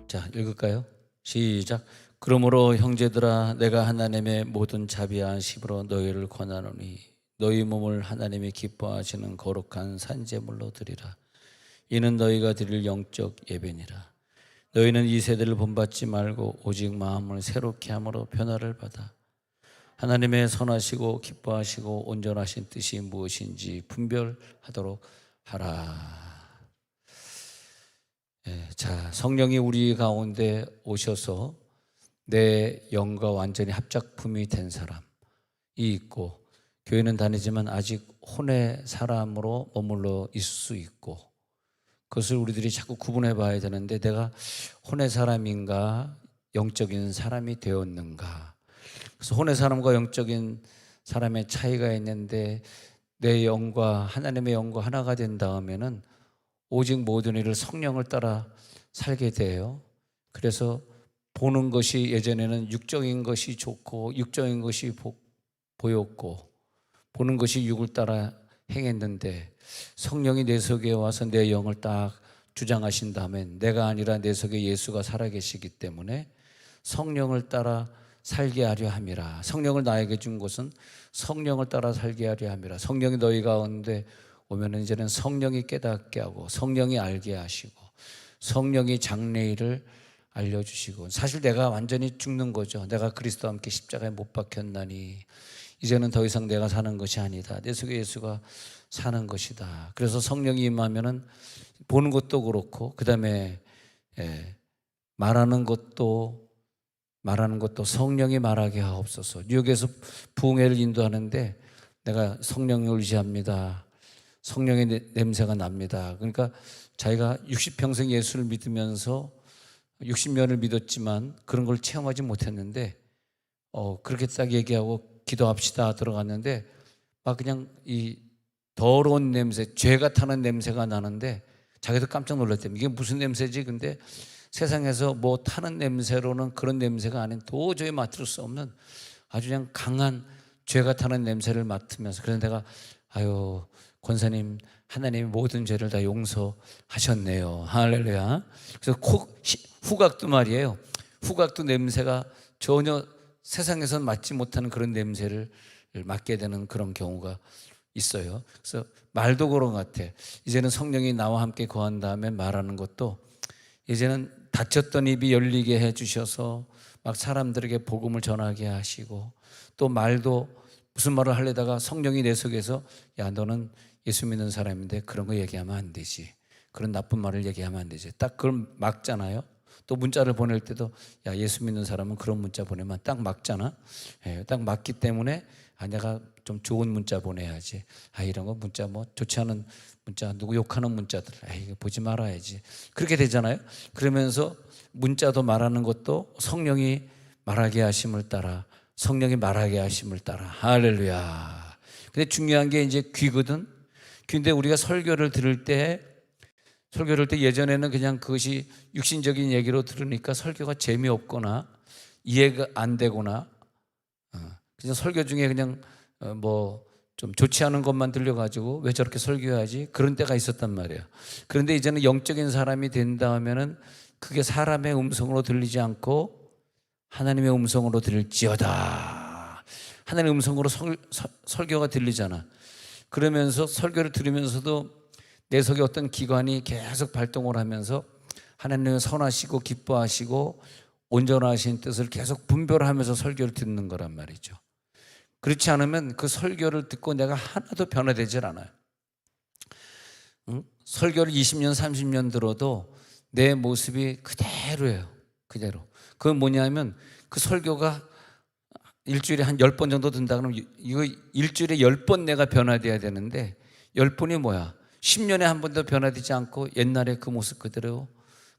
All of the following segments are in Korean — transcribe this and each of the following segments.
자, 읽을까요? 시작. 그러므로 형제들아, 내가 하나님의 모든 자비한 심으로 너희를 권하노니 너희 몸을 하나님이 기뻐하시는 거룩한 산제물로 드리라. 이는 너희가 드릴 영적 예배니라. 너희는 이 세대를 본받지 말고 오직 마음을 새롭게 함으로 변화를 받아 하나님의 선하시고 기뻐하시고 온전하신 뜻이 무엇인지 분별하도록 하라. 자, 성령이 우리 가운데 오셔서 내 영과 완전히 합작품이 된 사람이 있고, 교회는 다니지만 아직 혼의 사람으로 머물러 있을 수 있고, 그것을 우리들이 자꾸 구분해 봐야 되는데, 내가 혼의 사람인가 영적인 사람이 되었는가. 그래서 혼의 사람과 영적인 사람의 차이가 있는데, 내 영과 하나님의 영과 하나가 된 다음에는 오직 모든 일을 성령을 따라 살게 돼요. 그래서 보는 것이 예전에는 육적인 것이 좋고 육적인 것이 보였고 보는 것이 육을 따라 행했는데, 성령이 내 속에 와서 내 영을 딱 주장하신 다음에 내가 아니라 내 속에 예수가 살아계시기 때문에 성령을 따라 살게 하려 함이라. 성령을 나에게 준 것은 성령을 따라 살게 하려 함이라. 성령이 너희 가운데 오면 이제는 성령이 깨닫게 하고 성령이 알게 하시고 성령이 장래일을 알려주시고, 사실 내가 완전히 죽는 거죠. 내가 그리스도와 함께 십자가에 못 박혔나니 이제는 더 이상 내가 사는 것이 아니다. 내 속에 예수가 사는 것이다. 그래서 성령이 임하면은 보는 것도 그렇고 그 다음에 말하는 것도 성령이 말하게 하옵소서. 뉴욕에서 부흥회를 인도하는데 내가 성령을 의지합니다. 성령의 냄새가 납니다. 그러니까 자기가 60평생 예수를 믿으면서 60년을 믿었지만 그런 걸 체험하지 못했는데 그렇게 딱 얘기하고 기도합시다 들어갔는데 막 그냥 이 더러운 냄새, 죄가 타는 냄새가 나는데 자기도 깜짝 놀랐대요. 이게 무슨 냄새지? 근데 세상에서 뭐 타는 냄새로는 그런 냄새가 아닌 도저히 맡을 수 없는 아주 그냥 강한 죄가 타는 냄새를 맡으면서, 그래서 내가 아유 권사님, 하나님이 모든 죄를 다 용서하셨네요. 할렐루야. 그래서 후각도 말이에요. 후각도 냄새가 전혀 세상에선 맡지 못하는 그런 냄새를 맡게 되는 그런 경우가 있어요. 그래서 말도 그런 것 같아. 이제는 성령이 나와 함께 거한 다음에 말하는 것도 이제는 닫혔던 입이 열리게 해주셔서 막 사람들에게 복음을 전하게 하시고, 또 말도 무슨 말을 하려다가 성령이 내 속에서 야 너는 예수 믿는 사람인데 그런 거 얘기하면 안 되지, 그런 나쁜 말을 얘기하면 안 되지, 딱 그걸 막잖아요. 또 문자를 보낼 때도 야 예수 믿는 사람은 그런 문자 보내면 딱 막잖아. 딱 막기 때문에 내가 좀 좋은 문자 보내야지. 이런 거 문자 뭐 좋지 않은 문자, 누구 욕하는 문자들 이거 보지 말아야지, 그렇게 되잖아요. 그러면서 문자도 말하는 것도 성령이 말하게 하심을 따라, 성령이 말하게 하심을 따라. 할렐루야. 근데 중요한 게 이제 귀거든. 근데 우리가 설교를 들을 때 예전에는 그냥 그것이 육신적인 얘기로 들으니까 설교가 재미없거나 이해가 안 되거나 그냥 설교 중에 그냥 뭐 좀 좋지 않은 것만 들려가지고 왜 저렇게 설교해야지, 그런 때가 있었단 말이에요. 그런데 이제는 영적인 사람이 된다 하면은 그게 사람의 음성으로 들리지 않고 하나님의 음성으로 들릴지어다. 하나님의 음성으로 설교가 들리잖아. 그러면서 설교를 들으면서도 내 속에 어떤 기관이 계속 발동을 하면서 하나님의 선하시고 기뻐하시고 온전하신 뜻을 계속 분별하면서 설교를 듣는 거란 말이죠. 그렇지 않으면 그 설교를 듣고 내가 하나도 변화되질 않아요. 설교를 20년 30년 들어도 내 모습이 그대로예요. 그대로. 그건 뭐냐면 그 설교가 일주일에 한 10번 정도 든다 그러면 이거 일주일에 10번 내가 변화돼야 되는데 10번이 뭐야? 10년에 한 번도 변화되지 않고 옛날에 그 모습 그대로,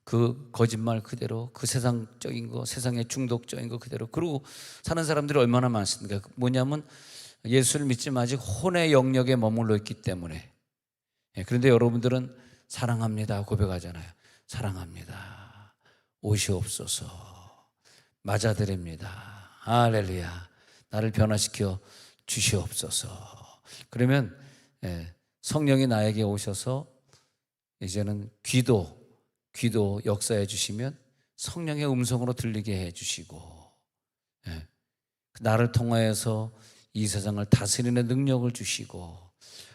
그 거짓말 그대로, 그 세상적인 거, 세상에 중독적인 거 그대로 그러고 사는 사람들이 얼마나 많습니까? 뭐냐면 예수를 믿지만 아직 혼의 영역에 머물러 있기 때문에. 그런데 여러분들은 사랑합니다 고백하잖아요. 사랑합니다, 오시옵소서, 맞아드립니다, 할렐루야, 나를 변화시켜 주시옵소서. 그러면 성령이 나에게 오셔서 이제는 귀도 역사해 주시면 성령의 음성으로 들리게 해주시고, 예, 나를 통하여서 이 세상을 다스리는 능력을 주시고,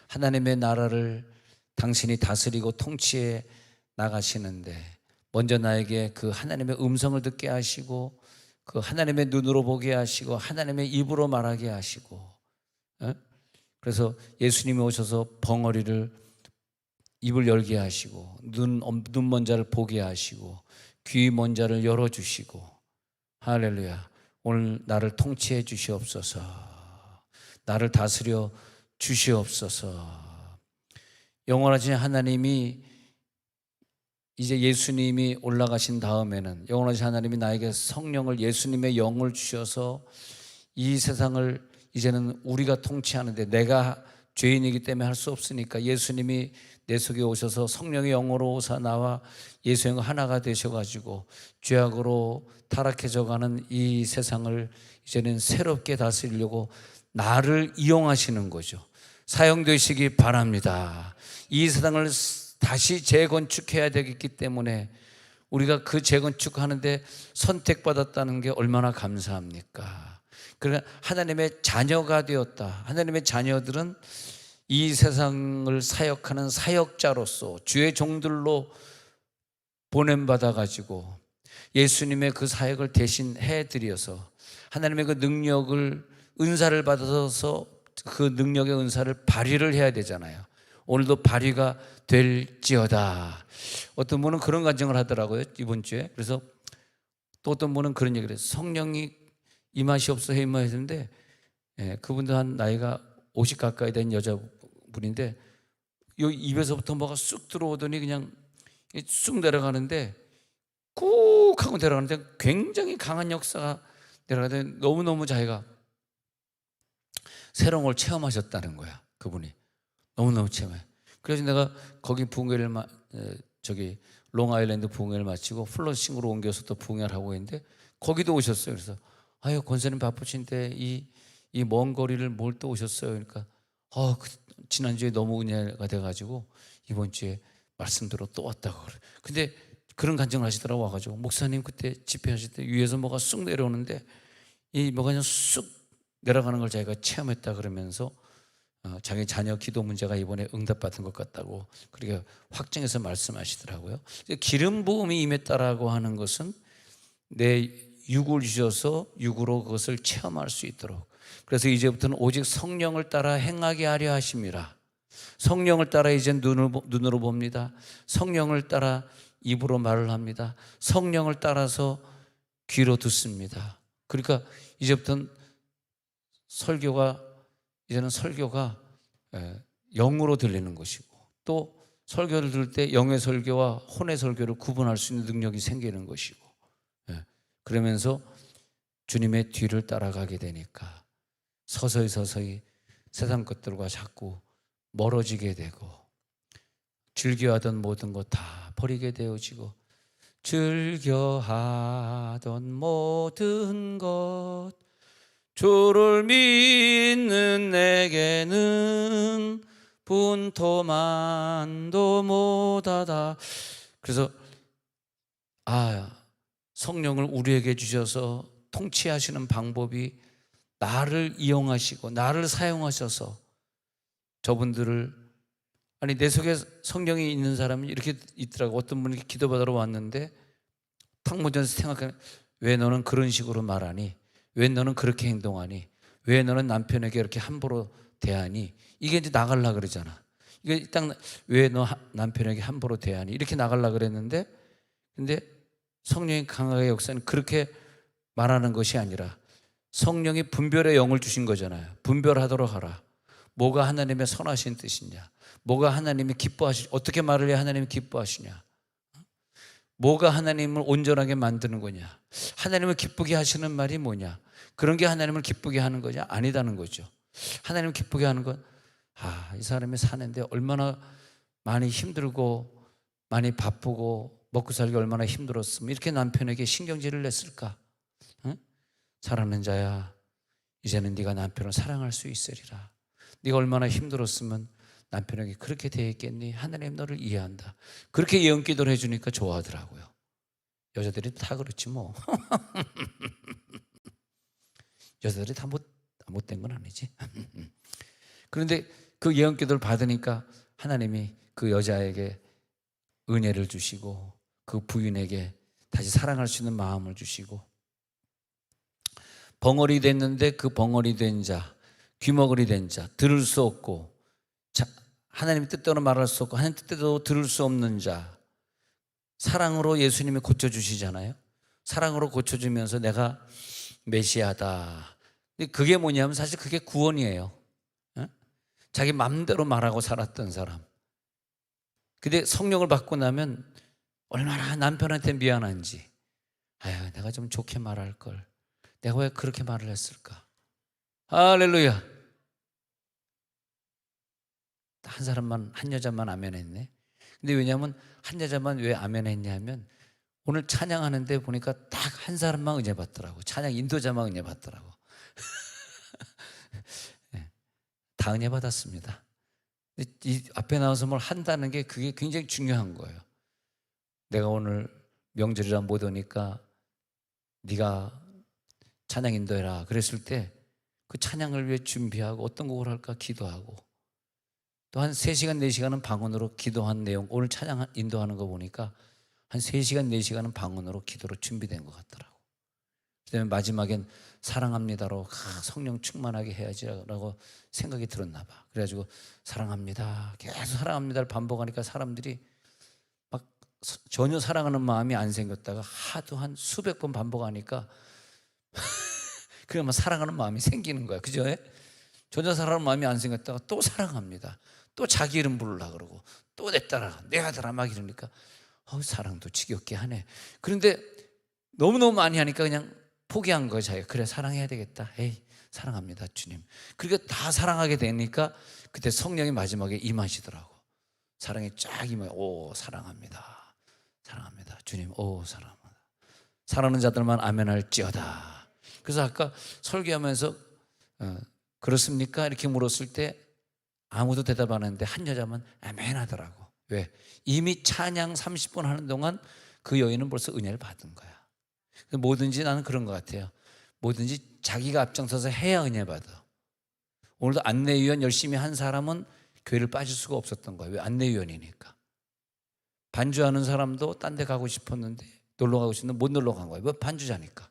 하나님의 나라를 당신이 다스리고 통치해 나가시는데 먼저 나에게 그 하나님의 음성을 듣게 하시고, 그 하나님의 눈으로 보게 하시고, 하나님의 입으로 말하게 하시고, 예? 그래서 예수님이 오셔서 벙어리를 입을 열게 하시고, 눈 먼 자를 보게 하시고, 귀 먼 자를 열어주시고, 할렐루야. 오늘 나를 통치해 주시옵소서. 나를 다스려 주시옵소서. 영원하신 하나님이 이제 예수님이 올라가신 다음에는 영원하신 하나님이 나에게 성령을, 예수님의 영을 주셔서 이 세상을 이제는 우리가 통치하는데, 내가 죄인이기 때문에 할 수 없으니까 예수님이 내 속에 오셔서 성령의 영으로 오사 나와 예수의 영 하나가 되셔가지고 죄악으로 타락해져가는 이 세상을 이제는 새롭게 다스리려고 나를 이용하시는 거죠. 사용되시기 바랍니다. 이 세상을 다시 재건축해야 되기 때문에 우리가 그 재건축하는데 선택받았다는 게 얼마나 감사합니까? 그러니까 하나님의 자녀가 되었다. 하나님의 자녀들은 이 세상을 사역하는 사역자로서 주의 종들로 보냄받아 가지고 예수님의 그 사역을 대신 해드려서 하나님의 그 능력을, 은사를 받아서 그 능력의 은사를 발휘를 해야 되잖아요. 오늘도 발휘가 될지어다. 어떤 분은 그런 간증을 하더라고요, 이번 주에. 그래서 또 어떤 분은 그런 얘기를 해서 성령이 임하시옵소서 임하셨는데, 예, 그분도 한 나이가 50 가까이 된 여자분인데 여기 입에서부터 뭐가 쑥 들어오더니 그냥 쑥 내려가는데, 꾹 하고 내려가는데 굉장히 강한 역사가 내려가는데 너무너무 자기가 새로운 걸 체험하셨다는 거야, 그분이. 너무너무 체험해. 그래서 내가 거기 부흥회를 저기 롱아일랜드 부흥회를 마치고 플러싱으로 옮겨서 또 부흥회를 하고 있는데 거기도 오셨어요. 그래서 아유, 권사님 바쁘신데 이 먼 거리를 뭘 또 오셨어요. 그러니까 지난주에 너무 은혜가 돼가지고 이번 주에 말씀 들어 또 왔다고 그래. 근데 그런 간증을 하시더라고. 와가지고 목사님 그때 집회하실 때 위에서 뭐가 쑥 내려오는데 이 뭐가 그냥 쑥 내려가는 걸 자기가 체험했다 그러면서 자기 자녀 기도 문제가 이번에 응답받은 것 같다고 그렇게 확증해서 말씀하시더라고요. 기름 부음이 임했다라고 하는 것은 내 육을 주셔서 육으로 그것을 체험할 수 있도록, 그래서 이제부터는 오직 성령을 따라 행하게 하려 하심이라. 성령을 따라 이제 눈으로 봅니다. 성령을 따라 입으로 말을 합니다. 성령을 따라서 귀로 듣습니다. 그러니까 이제부터는 이제는 설교가 영으로 들리는 것이고, 또 설교를 들을 때 영의 설교와 혼의 설교를 구분할 수 있는 능력이 생기는 것이고, 그러면서 주님의 뒤를 따라가게 되니까 서서히 세상 것들과 자꾸 멀어지게 되고 즐겨하던 모든 것 다 버리게 되어지고, 즐겨하던 모든 것 주를 믿는 내게는 분토만도 못하다. 그래서 성령을 우리에게 주셔서 통치하시는 방법이 나를 이용하시고 나를 사용하셔서 저분들을, 아니 내 속에 성령이 있는 사람이 이렇게 있더라고. 어떤 분이 기도받으러 왔는데 탁 먼저 생각하는, 왜 너는 그런 식으로 말하니? 왜 너는 그렇게 행동하니? 왜 너는 남편에게 이렇게 함부로 대하니? 이게 이제 나가려고 그러잖아. 이게 딱 왜 너 남편에게 함부로 대하니? 이렇게 나가려고 그랬는데, 근데 성령이 강하게 역사는 그렇게 말하는 것이 아니라 성령이 분별의 영을 주신 거잖아요. 분별하도록 하라. 뭐가 하나님의 선하신 뜻이냐? 뭐가 하나님이 어떻게 말을 해야 하나님이 기뻐하시냐? 뭐가 하나님을 온전하게 만드는 거냐? 하나님을 기쁘게 하시는 말이 뭐냐? 그런 게 하나님을 기쁘게 하는 거냐? 아니다는 거죠. 하나님을 기쁘게 하는 건, 이 사람이 사는데 얼마나 많이 힘들고 많이 바쁘고 먹고 살기 얼마나 힘들었으면 이렇게 남편에게 신경질을 냈을까? 응? 사랑하는 자야, 이제는 네가 남편을 사랑할 수 있으리라. 네가 얼마나 힘들었으면 남편에게 그렇게 대했겠니? 하나님 너를 이해한다. 그렇게 예언 기도를 해주니까 좋아하더라고요. 여자들이 다 그렇지 뭐. 여자들이 다 못된 건 아니지. 그런데 그 예언기도를 받으니까 하나님이 그 여자에게 은혜를 주시고 그 부인에게 다시 사랑할 수 있는 마음을 주시고, 벙어리 됐는데 그 벙어리 된 자, 귀머거리 된 자, 들을 수 없고 하나님의 뜻대로 말할 수 없고 하나님 뜻대로 들을 수 없는 자, 사랑으로 예수님이 고쳐주시잖아요. 사랑으로 고쳐주면서 내가 메시아다. 근데 그게 뭐냐면 사실 그게 구원이에요. 자기 마음대로 말하고 살았던 사람. 근데 성령을 받고 나면 얼마나 남편한테 미안한지, 아유 내가 좀 좋게 말할 걸, 내가 왜 그렇게 말을 했을까. 할렐루야. 한 사람만, 한 여자만 아멘 했네. 근데 왜냐하면 한 여자만 왜 아멘 했냐면 오늘 찬양하는데 보니까 딱 한 사람만 은혜 받더라고. 찬양 인도자만 은혜 받더라고. 네, 다 은혜 받았습니다. 이 앞에 나와서 뭘 한다는 게 그게 굉장히 중요한 거예요. 내가 오늘 명절이라 못 오니까 네가 찬양 인도해라 그랬을 때 그 찬양을 위해 준비하고 어떤 곡을 할까 기도하고, 또 한 3시간 4시간은 방언으로 기도한 내용, 오늘 찬양 인도하는 거 보니까 한 3시간 4시간은 방언으로 기도로 준비된 것 같더라고. 그다음에 마지막엔 사랑합니다로 성령 충만하게 해야지라고 생각이 들었나 봐. 그래가지고 사랑합니다, 계속 사랑합니다를 반복하니까 사람들이 막 전혀 사랑하는 마음이 안 생겼다가 하도 한 수백 번 반복하니까 그러면 사랑하는 마음이 생기는 거야. 그죠? 전혀 사랑하는 마음이 안 생겼다가 또 사랑합니다, 또 자기 이름 부르려고 그러고 또 내 딸아 내 아들아 막 이러니까 사랑도 지겹게 하네. 그런데 너무너무 많이 하니까 그냥 포기한 거예요. 자기가 그래 사랑해야 되겠다. 에이 사랑합니다 주님. 그러니까 다 사랑하게 되니까 그때 성령이 마지막에 임하시더라고. 사랑이 쫙 임해. 오 사랑합니다, 사랑합니다 주님, 오 사랑합니다. 사랑하는 자들만 아멘할지어다. 그래서 아까 설교하면서 그렇습니까? 이렇게 물었을 때 아무도 대답 안 했는데 한 여자만 아멘 하더라고. 왜? 이미 찬양 30분 하는 동안 그 여인은 벌써 은혜를 받은 거야. 뭐든지 나는 그런 것 같아요. 뭐든지 자기가 앞장서서 해야 은혜 받아. 오늘도 안내위원 열심히 한 사람은 교회를 빠질 수가 없었던 거야. 왜? 안내위원이니까. 반주하는 사람도 딴 데 가고 싶었는데 놀러 가고 싶은데 못 놀러 간 거야. 왜? 반주자니까.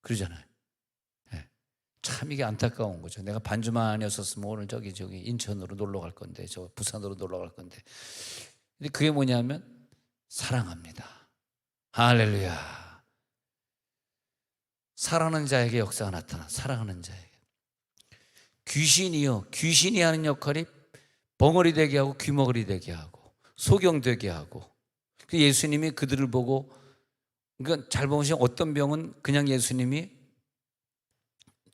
그러잖아요. 참 이게 안타까운 거죠. 내가 반주만 아니었었으면 오늘 저기 인천으로 놀러 갈 건데, 저 부산으로 놀러 갈 건데. 근데 그게 뭐냐면 사랑합니다. 할렐루야. 사랑하는 자에게 역사가 나타나. 사랑하는 자에게. 귀신이 하는 역할이 벙어리 되게 하고 귀머거리 되게 하고 소경되게 하고, 예수님이 그들을 보고, 그러니까 잘 보시면 어떤 병은 그냥 예수님이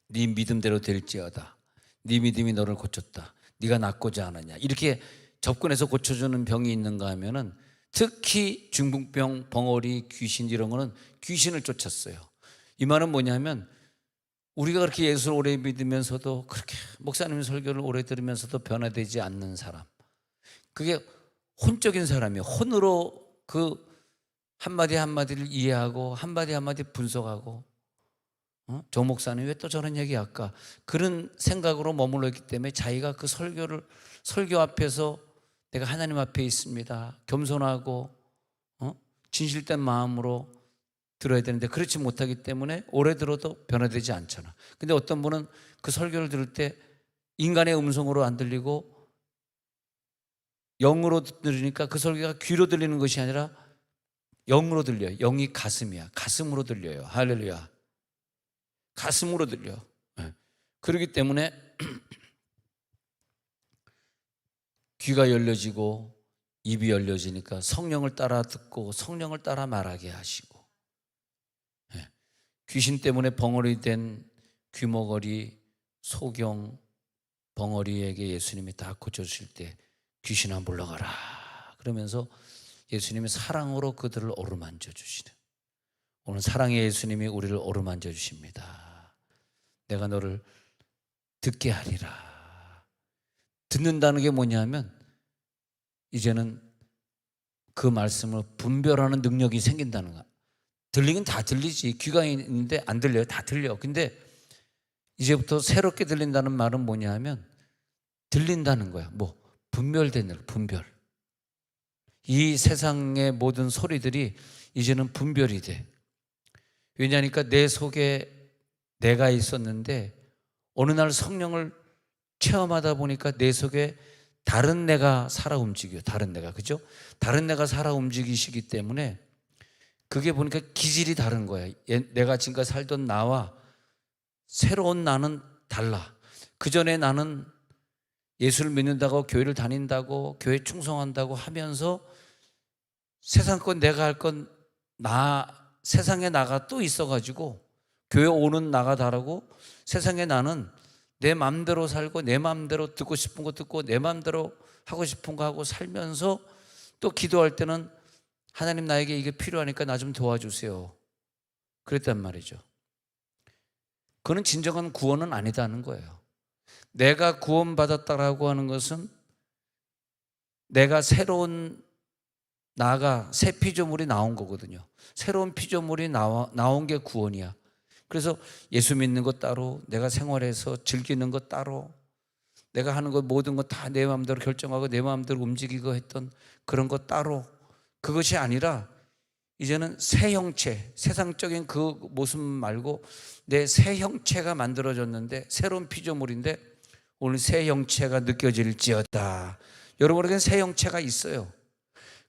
네 믿음대로 될지어다, 네 믿음이 너를 고쳤다, 네가 낫고자 하느냐, 이렇게 접근해서 고쳐주는 병이 있는가 하면은 특히 중풍병, 벙어리, 귀신 이런 거는 귀신을 쫓았어요. 이 말은 뭐냐면 우리가 그렇게 예수를 오래 믿으면서도, 그렇게 목사님 설교를 오래 들으면서도 변화되지 않는 사람, 그게 혼적인 사람이에요. 혼으로 그 한마디 한마디를 이해하고 한마디 한마디 분석하고, 조 목사님 왜 또 저런 얘기 할까, 그런 생각으로 머물러 있기 때문에 자기가 그 설교 앞에서 내가 하나님 앞에 있습니다, 겸손하고 진실된 마음으로 들어야 되는데 그렇지 못하기 때문에 오래 들어도 변화되지 않잖아. 근데 어떤 분은 그 설교를 들을 때 인간의 음성으로 안 들리고 영으로 들으니까 그 설교가 귀로 들리는 것이 아니라 영으로 들려요. 영이 가슴이야. 가슴으로 들려요. 할렐루야. 가슴으로 들려. 그렇기 때문에 귀가 열려지고 입이 열려지니까 성령을 따라 듣고 성령을 따라 말하게 하시고, 귀신 때문에 벙어리 된 귀머거리, 소경, 벙어리에게 예수님이 다 고쳐주실 때 귀신아 물러가라 그러면서 예수님이 사랑으로 그들을 어루만져 주시는, 오늘 사랑의 예수님이 우리를 어루만져 주십니다. 내가 너를 듣게 하리라. 듣는다는 게 뭐냐면 이제는 그 말씀을 분별하는 능력이 생긴다는 거야. 들리긴 다 들리지. 귀가 있는데 안 들려요? 다 들려. 근데 이제부터 새롭게 들린다는 말은 뭐냐 하면 들린다는 거야. 뭐 분별되는 분별. 이 세상의 모든 소리들이 이제는 분별이 돼. 왜냐하니까 내 속에 내가 있었는데 어느 날 성령을 체험하다 보니까 내 속에 다른 내가 살아 움직여요. 다른 내가. 그죠? 다른 내가 살아 움직이시기 때문에 그게 보니까 기질이 다른 거야. 내가 지금까지 살던 나와 새로운 나는 달라. 그전에 나는 예수를 믿는다고 교회를 다닌다고 교회 충성한다고 하면서 세상 건 내가 할 건 세상에 나가 또 있어가지고 교회 오는 나가 다르고 세상에 나는 내 마음대로 살고 내 마음대로 듣고 싶은 거 듣고 내 마음대로 하고 싶은 거 하고 살면서 또 기도할 때는 하나님 나에게 이게 필요하니까 나 좀 도와주세요. 그랬단 말이죠. 그건 진정한 구원은 아니다는 거예요. 내가 구원받았다라고 하는 것은 내가 새로운 나가 새 피조물이 나온 거거든요. 새로운 피조물이 나온 게 구원이야. 그래서 예수 믿는 것 따로, 내가 생활해서 즐기는 것 따로, 내가 하는 것 모든 것 다 내 마음대로 결정하고 내 마음대로 움직이고 했던 그런 것 따로, 그것이 아니라 이제는 새 형체, 세상적인 그 모습 말고 내 새 형체가 만들어졌는데 새로운 피조물인데 오늘 새 형체가 느껴질지어다. 여러분에게는 새 형체가 있어요.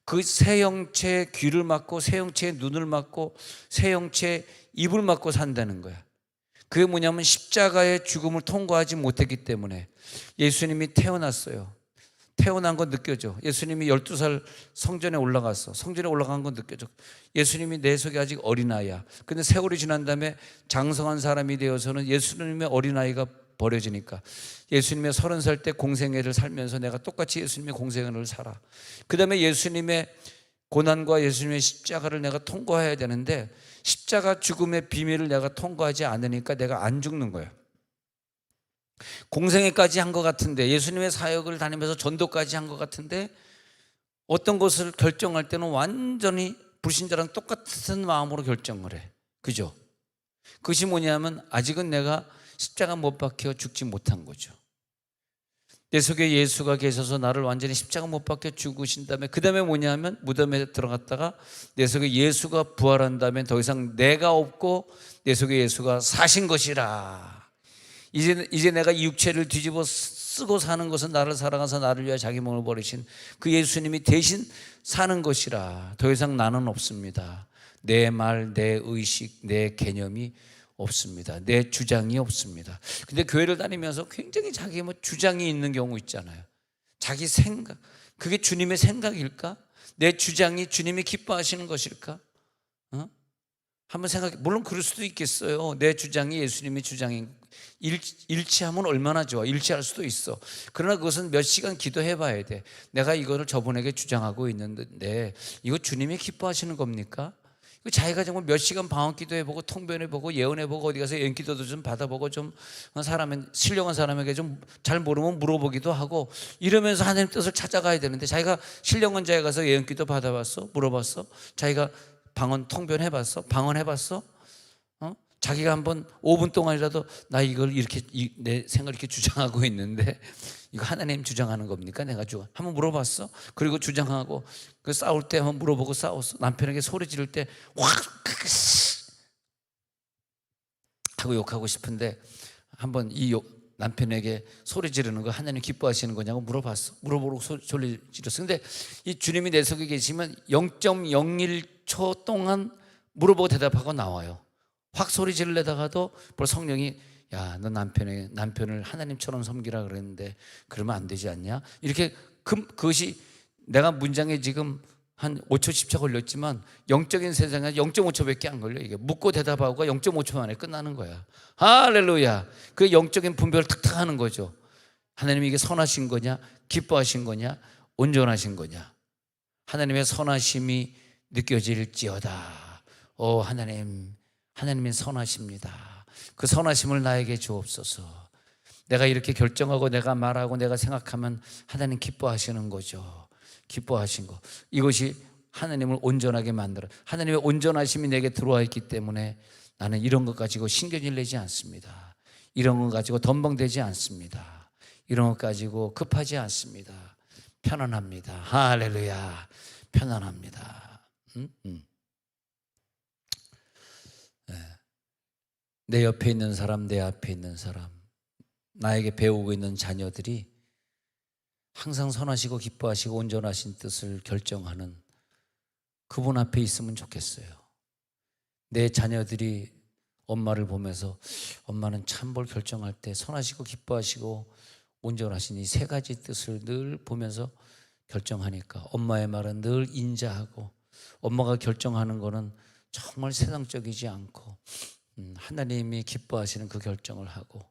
그 새 형체의 귀를 막고 새 형체의 눈을 막고 새 형체의 입을 막고 산다는 거야. 그게 뭐냐면 십자가의 죽음을 통과하지 못했기 때문에. 예수님이 태어났어요. 태어난 건 느껴져. 예수님이 12살 성전에 올라갔어. 성전에 올라간 건 느껴져. 예수님이 내 속에 아직 어린아이야. 근데 세월이 지난 다음에 장성한 사람이 되어서는 예수님의 어린아이가 버려지니까 예수님의 30살 때 공생애를 살면서 내가 똑같이 예수님의 공생애를 살아. 그 다음에 예수님의 고난과 예수님의 십자가를 내가 통과해야 되는데 십자가 죽음의 비밀을 내가 통과하지 않으니까 내가 안 죽는 거예요. 공생애까지 한 것 같은데, 예수님의 사역을 다니면서 전도까지 한 것 같은데, 어떤 것을 결정할 때는 완전히 불신자랑 똑같은 마음으로 결정을 해. 그죠? 그것이 뭐냐면 아직은 내가 십자가 못 박혀 죽지 못한 거죠. 내 속에 예수가 계셔서 나를 완전히 십자가 못 박혀 죽으신 다음에, 그 다음에 뭐냐면 무덤에 들어갔다가 내 속에 예수가 부활한 다음에 더 이상 내가 없고 내 속에 예수가 사신 것이라. 이제 내가 이 육체를 뒤집어 쓰고 사는 것은 나를 사랑하사 나를 위하여 자기 몸을 버리신 그 예수님이 대신 사는 것이라. 더 이상 나는 없습니다. 내 말, 내 의식, 내 개념이 없습니다. 내 주장이 없습니다. 근데 교회를 다니면서 굉장히 자기 주장이 있는 경우 있잖아요. 자기 생각, 그게 주님의 생각일까? 내 주장이 주님이 기뻐하시는 것일까? 한번 생각해. 물론 그럴 수도 있겠어요. 내 주장이 예수님의 주장인 일치하면 얼마나 좋아. 일치할 수도 있어. 그러나 그것은 몇 시간 기도해 봐야 돼. 내가 이거를 저분에게 주장하고 있는데 이거 주님이 기뻐하시는 겁니까? 자기가 정말 몇 시간 방언 기도해보고 통변해보고 예언해보고 어디 가서 예언기도도 좀 받아보고 좀 신령한 사람에게 좀 잘 모르면 물어보기도 하고 이러면서 하나님 뜻을 찾아가야 되는데, 자기가 신령한 자에 가서 예언기도 받아봤어? 물어봤어? 자기가 방언 통변해봤어? 방언해봤어? 자기가 한번 5분 동안이라도 나 이걸 이렇게 내 생각을 이렇게 주장하고 있는데 이거 하나님 주장하는 겁니까? 내가 한번 물어봤어? 그리고 주장하고 그 싸울 때 한번 물어보고 싸웠어? 남편에게 소리 지를 때 확 하고 욕하고 싶은데 한번 남편에게 소리 지르는 거 하나님 기뻐하시는 거냐고 물어봤어? 물어보고 소리 지렀어. 근데 이 주님이 내 속에 계시면 0.01초 동안 물어보고 대답하고 나와요. 확 소리 지르려다가도 성령이 야, 너 남편을 하나님처럼 섬기라 그랬는데 그러면 안 되지 않냐? 이렇게 그것이 내가 문장에 지금 한 5초 10초 걸렸지만 영적인 세상에 0.5초밖에 안 걸려. 이게 묻고 대답하고가 0.5초 만에 끝나는 거야. 할렐루야. 그 영적인 분별을 탁탁 하는 거죠. 하나님이 이게 선하신 거냐, 기뻐하신 거냐, 온전하신 거냐. 하나님의 선하심이 느껴질지어다. 하나님이 선하십니다. 그 선하심을 나에게 주옵소서. 내가 이렇게 결정하고 내가 말하고 내가 생각하면 하나님 기뻐하시는 거죠. 기뻐하신 거. 이것이 하나님을 온전하게 만들어. 하나님의 온전하심이 내게 들어와 있기 때문에 나는 이런 것 가지고 신경질 내지 않습니다. 이런 것 가지고 덤벙대지 않습니다. 이런 것 가지고 급하지 않습니다. 편안합니다. 할렐루야. 편안합니다. 내 옆에 있는 사람, 내 앞에 있는 사람, 나에게 배우고 있는 자녀들이 항상 선하시고 기뻐하시고 온전하신 뜻을 결정하는 그분 앞에 있으면 좋겠어요. 내 자녀들이 엄마를 보면서 엄마는 참 뭘 결정할 때 선하시고 기뻐하시고 온전하신 이 세 가지 뜻을 늘 보면서 결정하니까 엄마의 말은 늘 인자하고 엄마가 결정하는 거는 정말 세상적이지 않고 하나님이 기뻐하시는 그 결정을 하고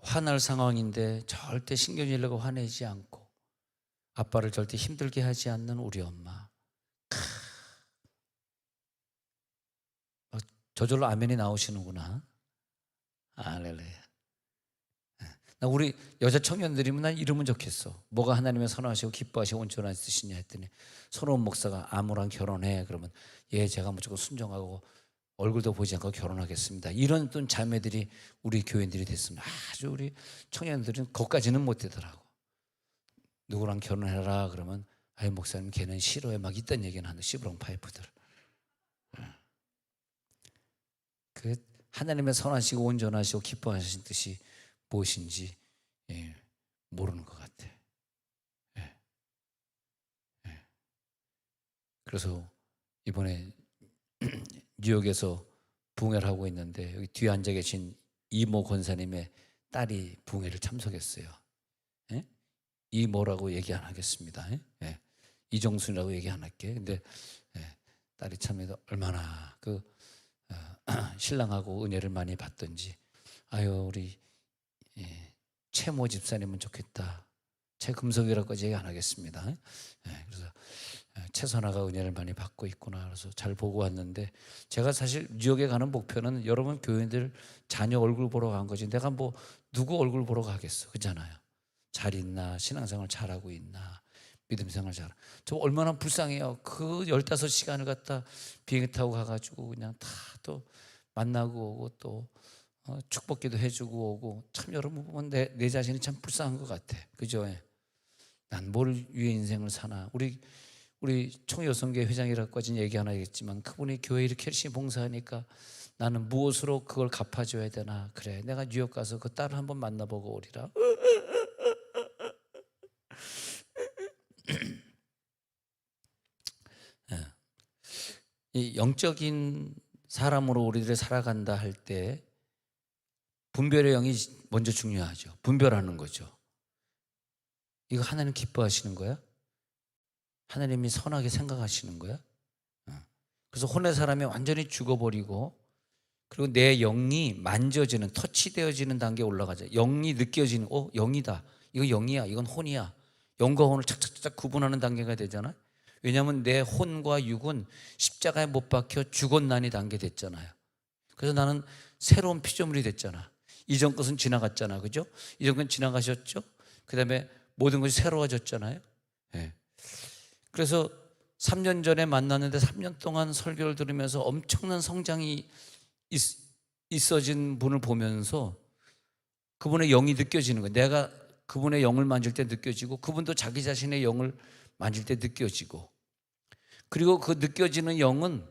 화날 상황인데 절대 신경질 내고 화내지 않고 아빠를 절대 힘들게 하지 않는 우리 엄마. 저절로 아멘이 나오시는구나. 할렐루야. 우리 여자 청년들이면 난 이러면 좋겠어. 뭐가 하나님의 선하시고 기뻐하시고 온전한 뜻이냐 했더니 손호원 목사가 아무랑 결혼해. 그러면 제가 무조건 순종하고 얼굴도 보지 않고 결혼하겠습니다. 이런 또 자매들이 우리 교인들이 됐습니다. 아주 우리 청년들은 거기까지는 못 되더라고. 누구랑 결혼해라 그러면 아이 목사님 걔는 싫어해 막 이딴 얘기는 하는 시부렁 파이프들. 그 하나님의 선하시고 온전하시고 기뻐하신 뜻이 무엇인지 모르는 것 같아. 그래서 이번에 뉴욕에서 부흥회를 하고 있는데 여기 뒤에 앉아 계신 이모 권사님의 딸이 부흥회를 참석했어요. 이모라고 얘기 안 하겠습니다. 이정순이라고 얘기 안 할게. 근데 딸이 참여해서 얼마나 신랑하고 은혜를 많이 받던지 아유 우리 최모 집사님은 좋겠다. 최금석이라고까지 얘기 안 하겠습니다. 그래서 최선아가 은혜를 많이 받고 있구나. 그래서 잘 보고 왔는데 제가 사실 뉴욕에 가는 목표는 여러분 교인들 자녀 얼굴 보러 간 거지. 내가 뭐 누구 얼굴 보러 가겠어. 그렇잖아요. 잘 있나, 신앙생활 잘하고 있나, 믿음생활 잘. 저 얼마나 불쌍해요. 그 15시간을 갖다 비행기 타고 가가지고 그냥 다 또 만나고 오고 또 축복기도 해주고 오고 참 여러분 보면 내 자신이 참 불쌍한 것 같아. 그죠? 난 뭘 위해 인생을 사나. 우리 총여성교회 회장이라고까지는 얘기 안 하겠지만 그분이 교회 이렇게 열심히 봉사하니까 나는 무엇으로 그걸 갚아줘야 되나. 그래 내가 뉴욕 가서 그 딸을 한번 만나보고 오리라. 이 영적인 사람으로 우리들이 살아간다 할 때 분별의 영이 먼저 중요하죠. 분별하는 거죠. 이거 하나님 기뻐하시는 거야? 하나님이 선하게 생각하시는 거야? 그래서 혼의 사람이 완전히 죽어버리고 그리고 내 영이 만져지는 터치되어지는 단계에 올라가죠. 영이 느껴지는 영이다. 이거 영이야. 이건 혼이야. 영과 혼을 착착착 구분하는 단계가 되잖아요. 왜냐하면 내 혼과 육은 십자가에 못 박혀 죽었나니 단계 됐잖아요. 그래서 나는 새로운 피조물이 됐잖아. 이전 것은 지나갔잖아. 그죠? 이전 건 지나가셨죠? 그 다음에 모든 것이 새로워졌잖아요. 그래서 3년 전에 만났는데 3년 동안 설교를 들으면서 엄청난 성장이 있어진 분을 보면서 그분의 영이 느껴지는 거예요. 내가 그분의 영을 만질 때 느껴지고 그분도 자기 자신의 영을 만질 때 느껴지고 그리고 그 느껴지는 영은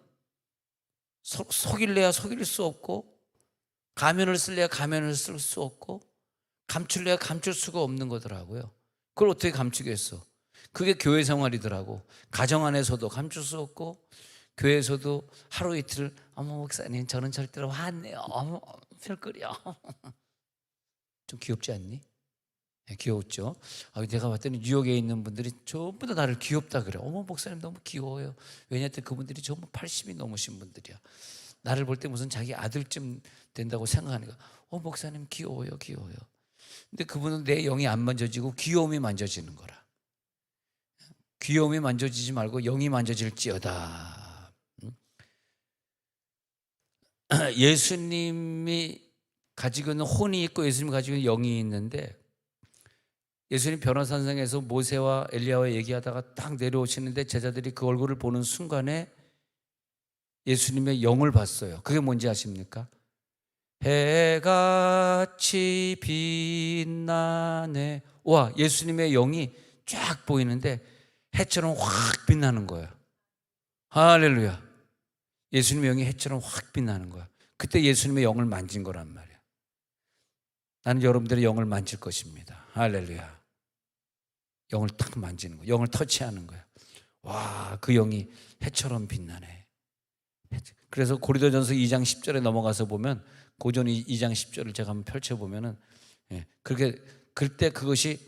속일래야 속일 수 없고 가면을 쓸래야 가면을 쓸 수 없고 감출래야 감출 수가 없는 거더라고요. 그걸 어떻게 감추겠어? 그게 교회 생활이더라고. 가정 안에서도 감출 수 없고 교회에서도 하루 이틀 어머 목사님 저는 절대로 화 안 내요. 어머 별거리야. 좀 귀엽지 않니? 귀여웠죠. 내가 봤더니 뉴욕에 있는 분들이 전부 다 나를 귀엽다 그래. 어머 목사님 너무 귀여워요. 왜냐하면 그분들이 전부 80이 넘으신 분들이야. 나를 볼 때 무슨 자기 아들쯤 된다고 생각하니까 목사님 귀여워요 귀여워요. 근데 그분은 내 영이 안 만져지고 귀여움이 만져지는 거라. 귀여움이 만져지지 말고 영이 만져질지어다. 예수님이 가지고 있는 혼이 있고 예수님이 가지고 있는 영이 있는데 예수님 변호산상에서 모세와 엘리야와 얘기하다가 딱 내려오시는데 제자들이 그 얼굴을 보는 순간에 예수님의 영을 봤어요. 그게 뭔지 아십니까? 해같이 빛나네. 와, 예수님의 영이 쫙 보이는데 해처럼 확 빛나는 거예요. 할렐루야. 예수님의 영이 해처럼 확 빛나는 거야. 그때 예수님의 영을 만진 거란 말이야. 나는 여러분들의 영을 만질 것입니다. 할렐루야. 영을 딱 만지는 거야. 영을 터치하는 거야. 와, 그 영이 해처럼 빛나네. 그래서 고린도전서 2장 10절에 넘어가서 보면 고전 2장 10절을 제가 한번 펼쳐보면은 그렇게 그때 그것이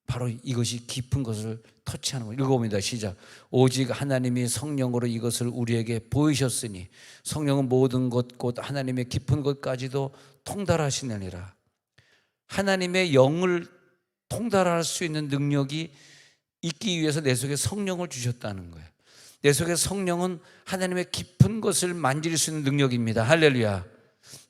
바로 이것이 깊은 것을 터치하는 거예요. 읽어봅니다. 시작. 오직 하나님이 성령으로 이것을 우리에게 보이셨으니 성령은 모든 것 곧 하나님의 깊은 것까지도 통달하시느니라. 하나님의 영을 통달할 수 있는 능력이 있기 위해서 내 속에 성령을 주셨다는 거예요. 내 속에 성령은 하나님의 깊은 것을 만질 수 있는 능력입니다. 할렐루야.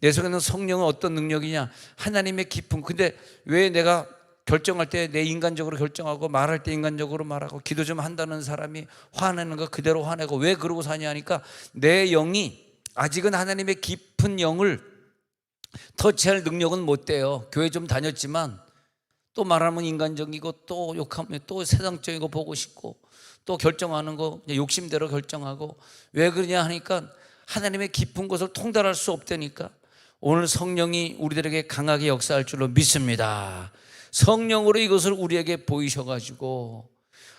내 속에는 성령은 어떤 능력이냐? 하나님의 깊은. 근데 왜 내가 결정할 때 내 인간적으로 결정하고 말할 때 인간적으로 말하고 기도 좀 한다는 사람이 화내는 거 그대로 화내고 왜 그러고 사냐 하니까 내 영이 아직은 하나님의 깊은 영을 터치할 능력은 못 돼요. 교회 좀 다녔지만 또 말하면 인간적이고 또 욕하면 또 세상적이고 보고 싶고 또 결정하는 거 욕심대로 결정하고 왜 그러냐 하니까 하나님의 깊은 것을 통달할 수 없다니까. 오늘 성령이 우리들에게 강하게 역사할 줄로 믿습니다. 성령으로 이것을 우리에게 보이셔가지고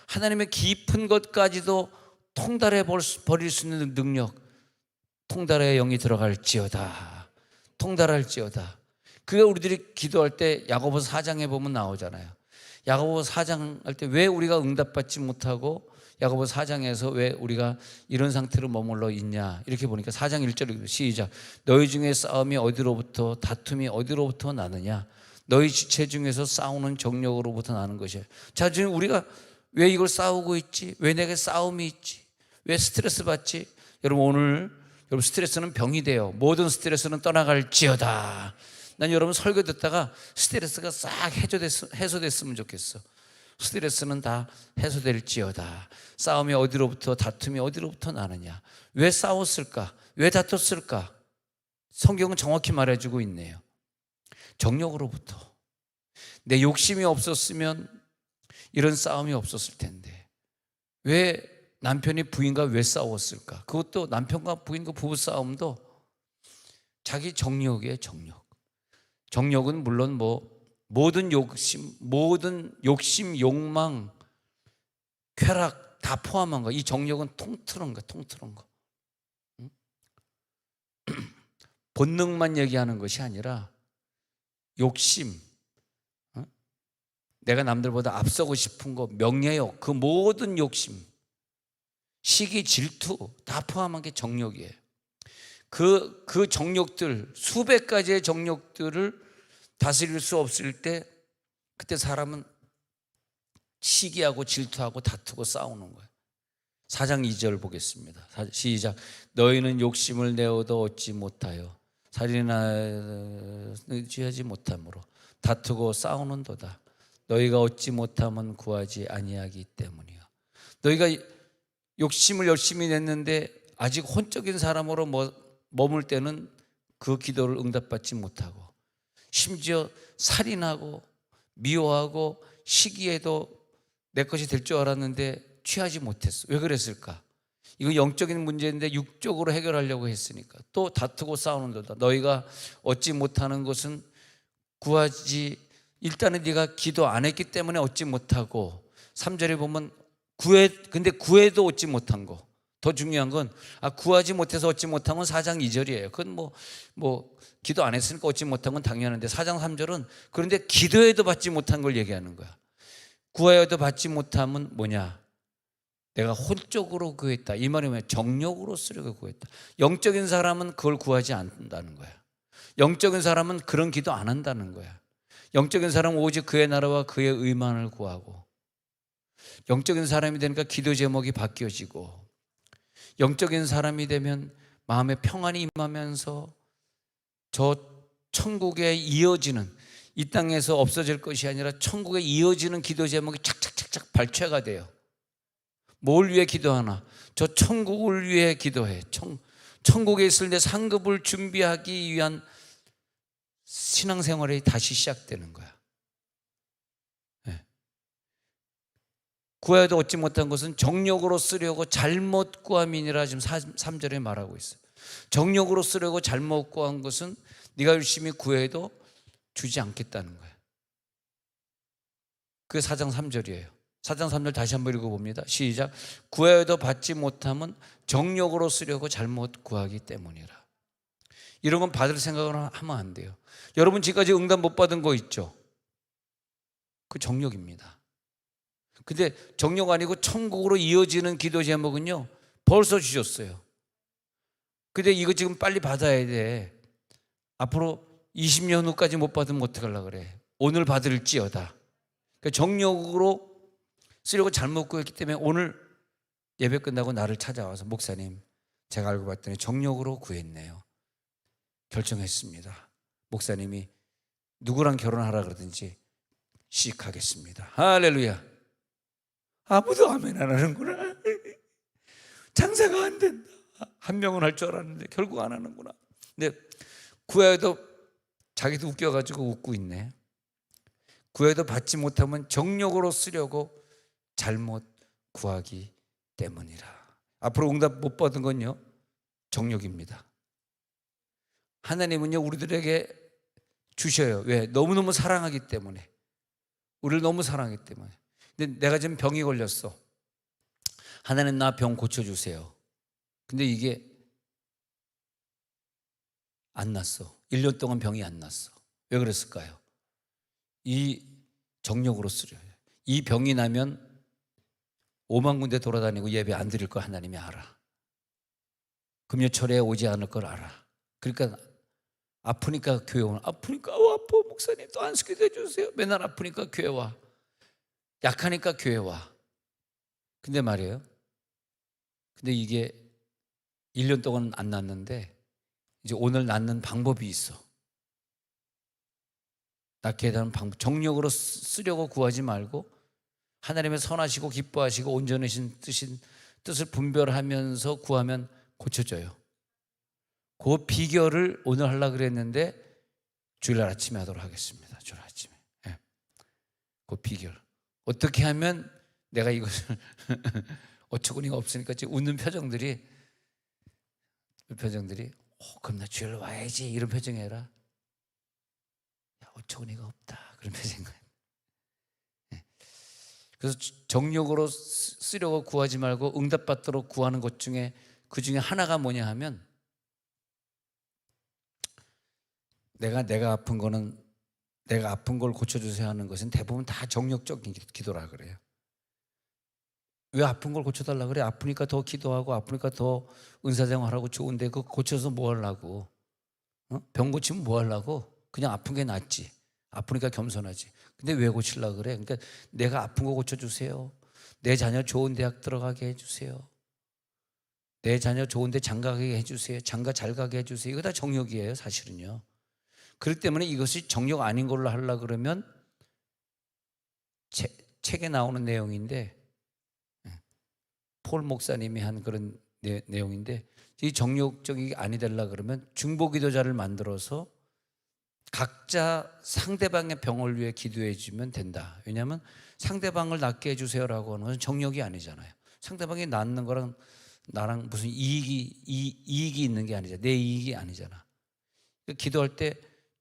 하나님의 깊은 것까지도 통달해 버릴 수 있는 능력, 통달의 영이 들어갈지어다. 통달할지어다. 그게 우리들이 기도할 때 야고보서 4장에 보면 나오잖아요. 야고보서 4장 할 때 왜 우리가 응답받지 못하고 야고보서 4장에서 왜 우리가 이런 상태로 머물러 있냐 이렇게 보니까 4장 1절 시작. 너희 중에 싸움이 어디로부터 다툼이 어디로부터 나느냐? 너희 지체 중에서 싸우는 정욕으로부터 나는 것이야. 자, 지금 우리가 왜 이걸 싸우고 있지? 왜 내게 싸움이 있지? 왜 스트레스 받지? 여러분 스트레스는 병이 돼요. 모든 스트레스는 떠나갈지어다. 난 여러분 설교 듣다가 스트레스가 싹 해소됐으면 좋겠어. 스트레스는 다 해소될지어다. 싸움이 어디로부터 다툼이 어디로부터 나느냐? 왜 싸웠을까? 왜 다퉜을까? 성경은 정확히 말해주고 있네요. 정욕으로부터. 내 욕심이 없었으면 이런 싸움이 없었을 텐데 왜 남편이 부인과 왜 싸웠을까? 그것도 남편과 부인과 부부싸움도 자기 정욕이에요. 정욕은 물론 모든 욕심, 욕망, 쾌락 다 포함한 거. 이 정욕은 통틀은 거. 본능만 얘기하는 것이 아니라 욕심, 내가 남들보다 앞서고 싶은 거, 명예욕, 그 모든 욕심, 시기, 질투 다 포함한 게 정욕이에요. 그 정욕들, 수백 가지의 정욕들을 다스릴 수 없을 때 그때 사람은 시기하고 질투하고 다투고 싸우는 거예요. 4장 2절 보겠습니다. 시작. 너희는 욕심을 내어도 얻지 못하여 살인하여 취하지 못함으로 다투고 싸우는도다. 너희가 얻지 못하면 구하지 아니하기 때문이요. 너희가 욕심을 열심히 냈는데 아직 혼적인 사람으로 머물 때는 그 기도를 응답받지 못하고 심지어 살인하고 미워하고 시기에도 내 것이 될 줄 알았는데 취하지 못했어. 왜 그랬을까? 이거 영적인 문제인데 육적으로 해결하려고 했으니까. 또 다투고 싸우는도다. 너희가 얻지 못하는 것은 구하지, 일단은 네가 기도 안 했기 때문에 얻지 못하고 3절에 보면 근데 구해도 얻지 못한 거. 더 중요한 건 구하지 못해서 얻지 못한 건 4장 2절이에요. 그건 기도 안 했으니까 얻지 못한 건 당연한데 4장 3절은 그런데 기도해도 받지 못한 걸 얘기하는 거야. 구하여도 받지 못하면 뭐냐? 내가 혼적으로 구했다. 이 말이 뭐야? 정욕으로 쓰려고 구했다. 영적인 사람은 그걸 구하지 않는다는 거야. 영적인 사람은 그런 기도 안 한다는 거야. 영적인 사람은 오직 그의 나라와 그의 의만을 구하고, 영적인 사람이 되니까 기도 제목이 바뀌어지고, 영적인 사람이 되면 마음에 평안이 임하면서 저 천국에 이어지는 이 땅에서 없어질 것이 아니라 천국에 이어지는 기도 제목이 착착착착 발췌가 돼요. 뭘 위해 기도하나? 저 천국을 위해 기도해. 천국에 있을 때 상급을 준비하기 위한 신앙생활이 다시 시작되는 거야. 네. 구하여도 얻지 못한 것은 정욕으로 쓰려고 잘못 구함이니라 지금 3절에 말하고 있어요. 정욕으로 쓰려고 잘못 구한 것은 네가 열심히 구해도 주지 않겠다는 거예요. 그게 4장 3절이에요. 4장 3절 다시 한번 읽어봅니다. 시작. 구하여도 받지 못함은 정욕으로 쓰려고 잘못 구하기 때문이라. 이런 건 받을 생각을 하면 안 돼요. 여러분 지금까지 응답 못 받은 거 있죠? 그 정욕입니다. 근데 정욕 아니고 천국으로 이어지는 기도 제목은요 벌써 주셨어요. 근데 이거 지금 빨리 받아야 돼. 앞으로 20년 후까지 못 받으면 어떡하려고 그래. 오늘 받을지어다. 그러니까 정욕으로 쓰려고 잘못 구했기 때문에 오늘 예배 끝나고 나를 찾아와서 목사님 제가 알고 봤더니 정욕으로 구했네요. 결정했습니다. 목사님이 누구랑 결혼하라 그러든지 시식하겠습니다. 할렐루야. 아무도 아멘 안 하는구나. 장사가 안 된다. 한 명은 할 줄 알았는데 결국 안 하는구나. 근데 구해도 자기도 웃겨가지고 웃고 있네. 구해도 받지 못하면 정욕으로 쓰려고 잘못 구하기 때문이라. 앞으로 응답 못 받은 건요 정욕입니다. 하나님은요 우리들에게 주셔요. 왜? 너무너무 사랑하기 때문에. 우리를 너무 사랑하기 때문에. 근데 내가 지금 병이 걸렸어. 하나님 나 병 고쳐주세요. 근데 이게 안 났어. 1년 동안 병이 안 났어. 왜 그랬을까요? 이 정욕으로 쓰려. 이 병이 나면 5만 군데 돌아다니고 예배 안 드릴 걸 하나님이 알아. 금요철에 오지 않을 걸 알아. 그러니까 아프니까 교회 오는. 아프니까 아파 목사님 또 안수기도 해주세요. 맨날 아프니까 교회 와. 약하니까 교회 와. 근데 말이에요. 근데 이게 1년 동안 안 났는데 이제 오늘 낫는 방법이 있어. 낫게 되는 방법. 정욕으로 쓰려고 구하지 말고 하나님의 선하시고 기뻐하시고 온전하신 뜻을 분별하면서 구하면 고쳐져요. 그 비결을 오늘 하려고 그랬는데 주일날 아침에 하도록 하겠습니다. 주일 아침에. 네. 그 비결. 어떻게 하면 내가 이것을 어처구니가 없으니까 지금 웃는 표정들이 그럼 나 주일날 와야지 이런 표정 해라. 야, 어처구니가 없다 그런 표정. 네. 그래서 정욕으로 쓰려고 구하지 말고 응답받도록 구하는 것 중에 그 중에 하나가 뭐냐 하면 내가 아픈 거는 내가 아픈 걸 고쳐주세요 하는 것은 대부분 다 정욕적인 기도라 그래요. 왜 아픈 걸 고쳐달라 그래? 아프니까 더 기도하고 아프니까 더 은사생활하고 좋은데 그거 고쳐서 뭐 하려고? 병 고치면 뭐 하려고? 그냥 아픈 게 낫지. 아프니까 겸손하지. 근데 왜 고치려고 그래? 그러니까 내가 아픈 거 고쳐주세요. 내 자녀 좋은 대학 들어가게 해주세요. 내 자녀 좋은 데 장가가게 해주세요. 장가 잘 가게 해주세요. 이거 다 정욕이에요 사실은요. 그렇기 때문에 이것이 정욕 아닌 걸로 하려고 그러면 책에 나오는 내용인데 폴 목사님이 한 그런 내용인데 이 정욕적이 아니 되려고 그러면 중보기도자를 만들어서 각자 상대방의 병을 위해 기도해 주면 된다. 왜냐하면 상대방을 낫게 해주세요라고 하는 건 정욕이 아니잖아요. 상대방이 낫는 거랑 나랑 무슨 이익이 있는 게 아니잖아. 내 이익이 아니잖아. 기도할 때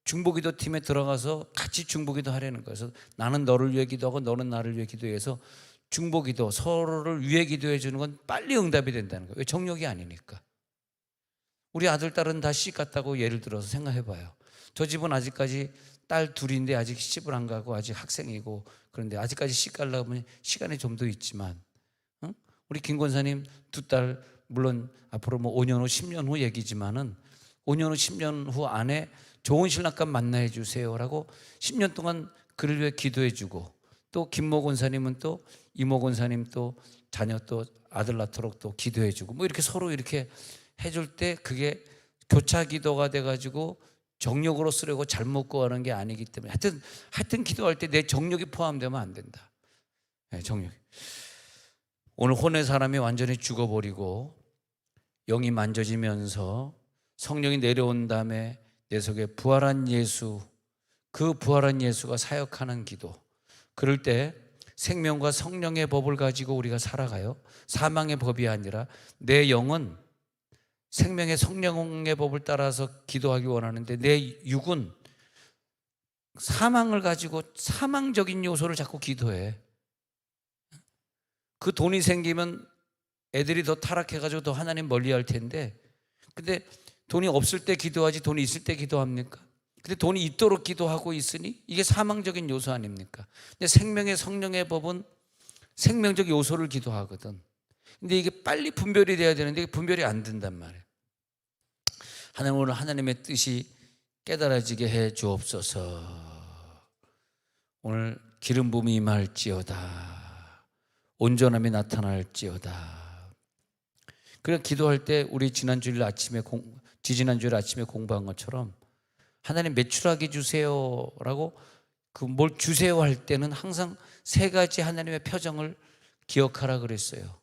중보기도 팀에 들어가서 같이 중보기도 하려는 거예요. 그래서 나는 너를 위해 기도하고 너는 나를 위해 기도해서 중보기도 서로를 위해 기도해 주는 건 빨리 응답이 된다는 거예요. 왜? 정욕이 아니니까. 우리 아들 딸은 다 시집 갔다고 예를 들어서 생각해 봐요. 저 집은 아직까지 딸 둘인데 아직 시집을 안 가고 아직 학생이고 그런데 아직까지 시집 가려면 시간이 좀 더 있지만 우리 김 권사님 두 딸 물론 앞으로 뭐 5년 후 10년 후 얘기지만은 5년 후 10년 후 안에 좋은 신랑감 만나해 주세요라고 10년 동안 그를 위해 기도해 주고 또 김모 권사님은 또 이모 권사님 또 자녀 또 아들 낳도록 또 기도해 주고 뭐 이렇게 서로 이렇게 해줄 때 그게 교차 기도가 돼가지고 정욕으로 쓰려고 잘못 구하는 게 아니기 때문에 하여튼 기도할 때 내 정욕이 포함되면 안 된다. 네, 정욕. 오늘 혼의 사람이 완전히 죽어버리고 영이 만져지면서 성령이 내려온 다음에 내 속에 부활한 예수, 그 부활한 예수가 사역하는 기도. 그럴 때 생명과 성령의 법을 가지고 우리가 살아가요. 사망의 법이 아니라 내 영은 생명의 성령의 법을 따라서 기도하기 원하는데 내 육은 사망을 가지고 사망적인 요소를 자꾸 기도해. 그 돈이 생기면 애들이 더 타락해가지고 더 하나님 멀리할 텐데, 근데 돈이 없을 때 기도하지 돈이 있을 때 기도합니까? 근데 돈이 있도록 기도하고 있으니 이게 사망적인 요소 아닙니까? 근데 생명의 성령의 법은 생명적 요소를 기도하거든. 근데 이게 빨리 분별이 돼야 되는데 분별이 안 된단 말이에요. 하나님, 오늘 하나님의 뜻이 깨달아지게 해 주옵소서. 오늘 기름 부음이 임할지어다. 온전함이 나타날지어다. 그래 기도할 때 우리 지지난주일 아침에 공부한 것처럼 하나님 매출하게 주세요라고 그 뭘 주세요 할 때는 항상 세 가지 하나님의 표정을 기억하라 그랬어요.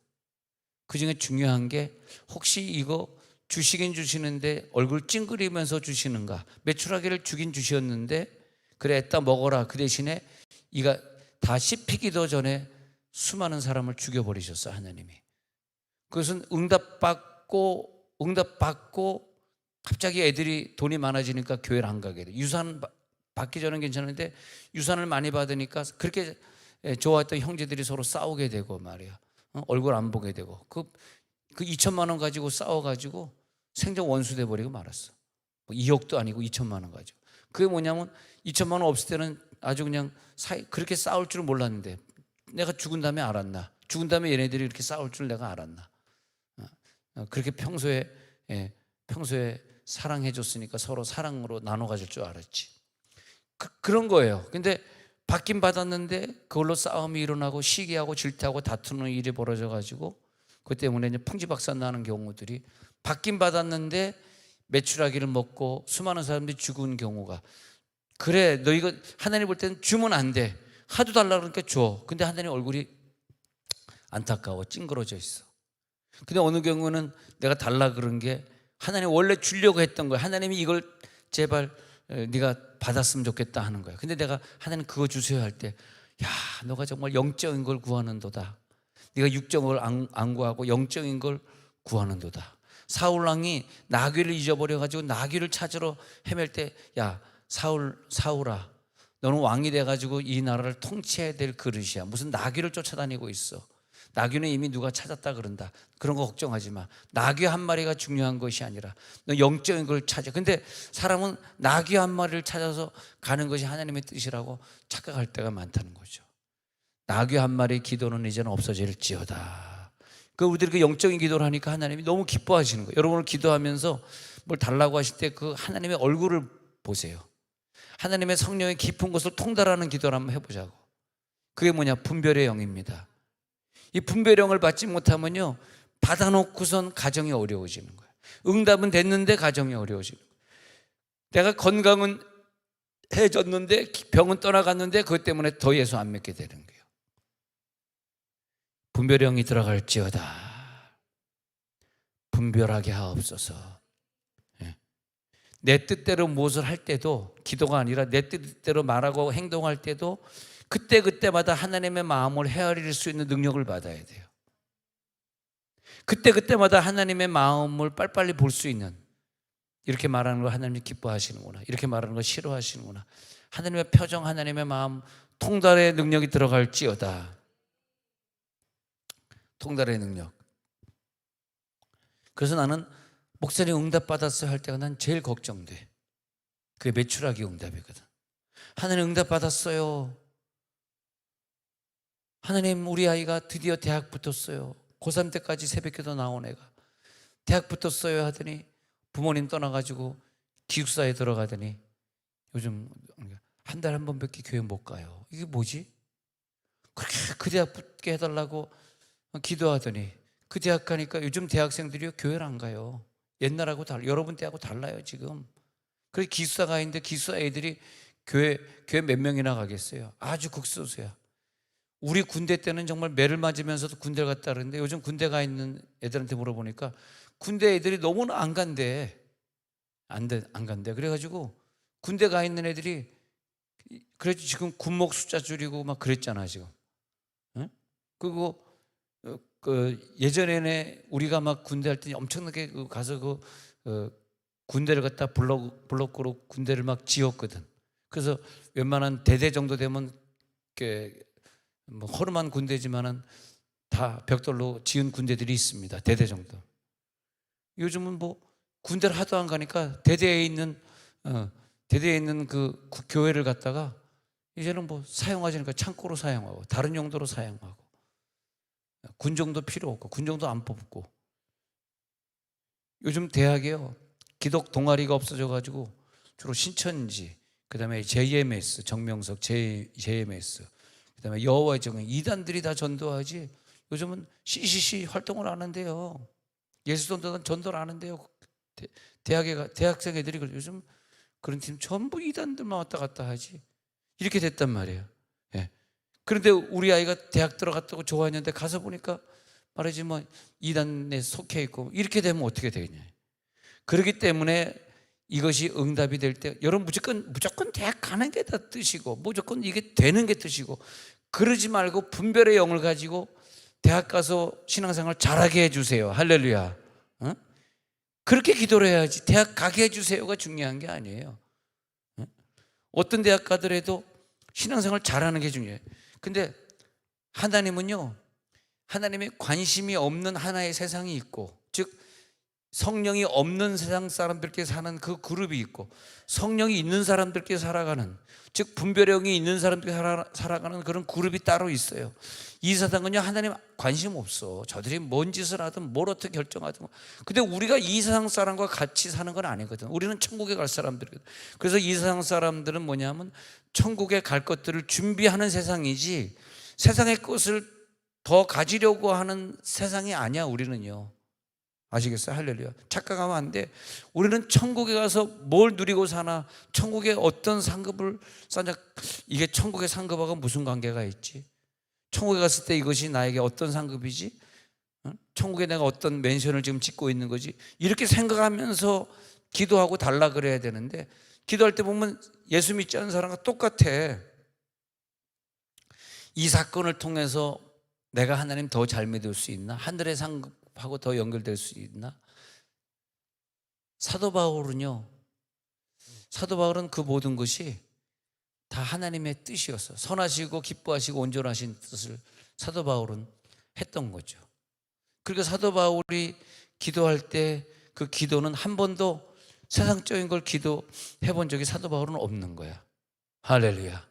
그 중에 중요한 게 혹시 이거 주시긴 주시는데 얼굴 찡그리면서 주시는가? 매출하기를 주긴 주셨는데 그래 애따 먹어라. 그 대신에 이가 다 씹히기도 전에 수많은 사람을 죽여버리셨어 하나님이. 그것은 응답받고 갑자기 애들이 돈이 많아지니까 교회를 안 가게 돼. 유산 받기 전엔 괜찮은데 유산을 많이 받으니까 그렇게 좋아했던 형제들이 서로 싸우게 되고 말이야. 얼굴 안 보게 되고 그 2천만 원 가지고 싸워가지고 생전 원수 돼버리고 말았어. 2억도 아니고 2천만 원 가지고. 그게 뭐냐면 2천만 원 없을 때는 아주 그냥 그렇게 싸울 줄 몰랐는데 내가 죽은 다음에 알았나? 죽은 다음에 얘네들이 이렇게 싸울 줄 내가 알았나? 그렇게 평소에 사랑해 줬으니까 서로 사랑으로 나눠 가질 줄 알았지. 그런 거예요. 근데 받긴 받았는데 그걸로 싸움이 일어나고 시기하고 질투하고 다투는 일이 벌어져 가지고 그 때문에 이제 풍지박산 나는 경우들이, 받긴 받았는데 매출하기를 먹고 수많은 사람들이 죽은 경우가. 그래 너 이거 하나님 볼 때는 주면 안 돼. 하도 달라 그러니까 줘. 근데 하나님 얼굴이 안타까워 찡그러져 있어. 근데 어느 경우는 내가 달라 그런 게 하나님 원래 주려고 했던 거야. 하나님이 이걸 제발 네가 받았으면 좋겠다 하는 거야. 근데 내가 하나님 그거 주세요 할 때, 야 너가 정말 영적인 걸 구하는도다. 네가 육적인 걸 안 구하고 영적인 걸 구하는도다. 사울왕이 나귀를 잊어버려가지고 나귀를 찾으러 헤맬 때, 야 사울아 너는 왕이 돼가지고 이 나라를 통치해야 될 그릇이야. 무슨 나귀를 쫓아다니고 있어. 나귀는 이미 누가 찾았다 그런다. 그런 거 걱정하지 마. 나귀 한 마리가 중요한 것이 아니라 너 영적인 걸 찾아. 근데 사람은 나귀 한 마리를 찾아서 가는 것이 하나님의 뜻이라고 착각할 때가 많다는 거죠. 나귀 한 마리 기도는 이제는 없어질지어다. 우리들이 그 영적인 기도를 하니까 하나님이 너무 기뻐하시는 거예요. 여러분을 기도하면서 뭘 달라고 하실 때 그 하나님의 얼굴을 보세요. 하나님의 성령의 깊은 곳을 통달하는 기도를 한번 해보자고. 그게 뭐냐? 분별의 영입니다. 이 분별의 영을 받지 못하면요, 받아놓고선 가정이 어려워지는 거예요. 응답은 됐는데 가정이 어려워지는 거예요. 내가 건강은 해졌는데 병은 떠나갔는데 그것 때문에 더 예수 안 믿게 되는 거예요. 분별의 영이 들어갈지어다. 분별하게 하옵소서. 내 뜻대로 무엇을 할 때도, 기도가 아니라 내 뜻대로 말하고 행동할 때도 그때마다 하나님의 마음을 헤아릴 수 있는 능력을 받아야 돼요. 그때마다 하나님의 마음을 빨리빨리 볼 수 있는, 이렇게 말하는 거 하나님이 기뻐하시는구나, 이렇게 말하는 거 싫어하시는구나, 하나님의 표정, 하나님의 마음, 통달의 능력이 들어갈지어다. 통달의 능력. 그래서 나는 목사님 응답받았어요 할 때가 난 제일 걱정돼. 그게 매출하기 응답이거든. 하나님 응답받았어요. 하나님 우리 아이가 드디어 대학 붙었어요. 고3 때까지 새벽기도 나온 애가 대학 붙었어요 하더니 부모님 떠나가지고 기숙사에 들어가더니 요즘 한 달에 한 번밖에 교회 못 가요. 이게 뭐지? 그렇게 그 대학 붙게 해달라고 기도하더니 그 대학 가니까 요즘 대학생들이 교회를 안 가요. 옛날하고 여러분 때하고 달라요 지금. 그래서 기숙사가 있는데 기숙사 애들이 교회 몇 명이나 가겠어요? 아주 극소수야. 우리 군대 때는 정말 매를 맞으면서도 군대 갔다 그러는데 요즘 군대 가 있는 애들한테 물어보니까 군대 애들이 너무나 안 간대. 안 간대. 그래가지고 군대 가 있는 애들이 그래도 지금 군목 숫자 줄이고 막 그랬잖아 지금. 응? 그리고 예전에는 우리가 막 군대 할 때 엄청나게 가서 군대를 갖다 블록으로 군대를 막 지었거든. 그래서 웬만한 대대 정도 되면 뭐 허름한 군대지만은 다 벽돌로 지은 군대들이 있습니다. 대대 정도. 요즘은 뭐 군대를 하도 안 가니까 대대에 있는 그 교회를 갖다가 이제는 뭐 사용하지니까 창고로 사용하고 다른 용도로 사용하고 군정도 필요 없고 군정도 안 뽑고 요즘 대학에요 기독 동아리가 없어져가지고 주로 신천지 그다음에 JMS 정명석 JMS 그다음에 여호와의 증인 이단들이 다 전도하지 요즘은 CCC 활동을 안 한대요. 예수전도는 전도를 안 한대요. 대학생 애들이 요즘 그런 팀 전부 이단들만 왔다 갔다 하지 이렇게 됐단 말이에요. 예. 그런데 우리 아이가 대학 들어갔다고 좋아했는데 가서 보니까 말하지 뭐 이단에 속해 있고 이렇게 되면 어떻게 되겠냐. 그렇기 때문에 이것이 응답이 될 때 여러분 무조건 대학 가는 게 다 뜻이고 무조건 이게 되는 게 뜻이고 그러지 말고 분별의 영을 가지고 대학 가서 신앙생활 잘하게 해주세요. 할렐루야. 어? 그렇게 기도를 해야지 대학 가게 해주세요가 중요한 게 아니에요. 어? 어떤 대학 가더라도 신앙생활 잘하는 게 중요해요. 근데 하나님은요 하나님의 관심이 없는 하나의 세상이 있고 즉 성령이 없는 세상 사람들께 사는 그 그룹이 있고 성령이 있는 사람들께 살아가는 즉 분별형이 있는 사람들께 살아가는 그런 그룹이 따로 있어요. 이 세상은요 하나님 관심 없어. 저들이 뭔 짓을 하든 뭘 어떻게 결정하든. 근데 우리가 이 세상 사람과 같이 사는 건 아니거든. 우리는 천국에 갈 사람들이거든. 그래서 이 세상 사람들은 뭐냐면 천국에 갈 것들을 준비하는 세상이지 세상의 것을 더 가지려고 하는 세상이 아니야. 우리는요 아시겠어요? 할렐루야. 착각하면 안 돼. 우리는 천국에 가서 뭘 누리고 사나 천국에 어떤 상급을 쌓냐 이게 천국의 상급하고 무슨 관계가 있지? 천국에 갔을 때 이것이 나에게 어떤 상급이지? 천국에 내가 어떤 맨션을 지금 짓고 있는 거지? 이렇게 생각하면서 기도하고 달라 그래야 되는데 기도할 때 보면 예수 믿지 않는 사람과 똑같아. 이 사건을 통해서 내가 하나님 더 잘 믿을 수 있나? 하늘의 상급하고 더 연결될 수 있나? 사도 바울은 그 모든 것이 다 하나님의 뜻이었어. 선하시고 기뻐하시고 온전하신 뜻을 사도 바울은 했던 거죠. 그리고 사도 바울이 기도할 때 그 기도는 한 번도 세상적인 걸 기도해 본 적이 사도 바울은 없는 거야. 할렐루야.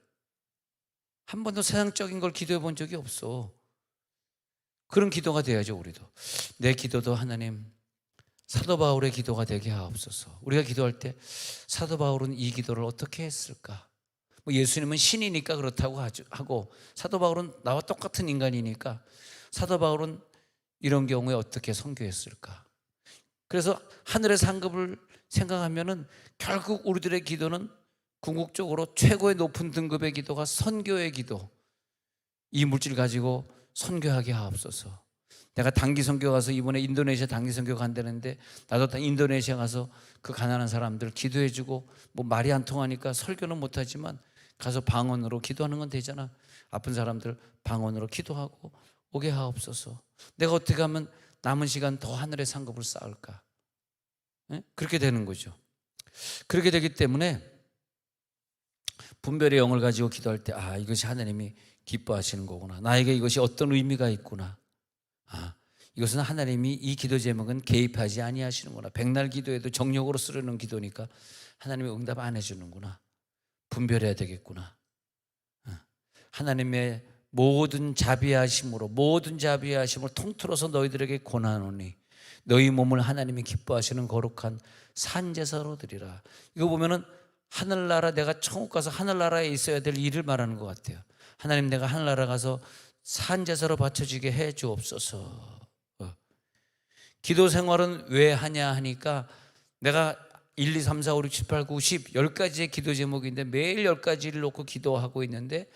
한 번도 세상적인 걸 기도해 본 적이 없어. 그런 기도가 돼야죠. 우리도 내 기도도 하나님 사도 바울의 기도가 되게 하옵소서. 우리가 기도할 때 사도 바울은 이 기도를 어떻게 했을까? 뭐 예수님은 신이니까 그렇다고 하고 사도 바울은 나와 똑같은 인간이니까 사도 바울은 이런 경우에 어떻게 선교했을까? 그래서 하늘의 상급을 생각하면은 결국 우리들의 기도는 궁극적으로 최고의 높은 등급의 기도가 선교의 기도. 이 물질 가지고 선교하게 하옵소서. 내가 단기 선교 가서 이번에 인도네시아 단기 선교 간다는데 나도 인도네시아 가서 그 가난한 사람들 기도해주고 뭐 말이 안 통하니까 설교는 못하지만 가서 방언으로 기도하는 건 되잖아. 아픈 사람들 방언으로 기도하고 오게 하옵소서. 내가 어떻게 하면 남은 시간 더 하늘의 상급을 쌓을까? 네? 그렇게 되는 거죠. 그렇게 되기 때문에 분별의 영을 가지고 기도할 때 이것이 하나님이 기뻐하시는 거구나. 나에게 이것이 어떤 의미가 있구나. 이것은 하나님이 이 기도 제목은 개입하지 아니하시는구나. 백날 기도에도 정욕으로 쓰려는 기도니까 하나님이 응답 안 해주는구나. 분별해야 되겠구나. 하나님의 모든 자비하심으로 통틀어서 너희들에게 권하노니 너희 몸을 하나님이 기뻐하시는 거룩한 산제사로 드리라. 이거 보면은 하늘나라, 내가 천국 가서 하늘나라에 있어야 될 일을 말하는 것 같아요. 하나님, 내가 하늘나라 가서 산제사로 바쳐지게 해 주옵소서. 기도 생활은 왜 하냐 하니까 내가 1, 2, 3, 4, 5, 6, 7, 8, 9, 10 10가지의 기도 제목인데 매일 10가지를 놓고 기도하고 있는데,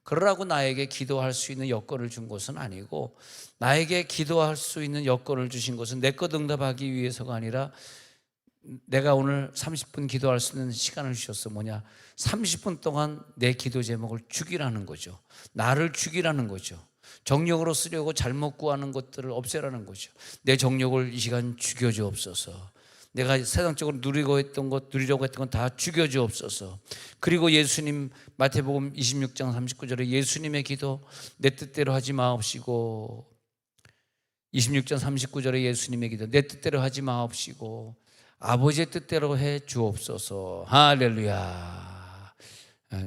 그러라고 나에게 기도할 수 있는 여건을 준 것은 아니고, 나에게 기도할 수 있는 여건을 주신 것은 내 것 응답하기 위해서가 아니라 내가 오늘 30분 기도할 수 있는 시간을 주셨어. 뭐냐, 30분 동안 내 기도 제목을 죽이라는 거죠. 나를 죽이라는 거죠. 정욕으로 쓰려고 잘못 구하는 것들을 없애라는 거죠. 내 정욕을 이 시간 죽여주옵소서. 내가 세상적으로 누리려고 했던 건 다 죽여주옵소서. 그리고 예수님, 마태복음 26장 39절에 예수님의 기도, 내 뜻대로 하지 마옵시고, 26장 39절에 예수님의 기도, 내 뜻대로 하지 마옵시고 아버지의 뜻대로 해 주옵소서. 할렐루야.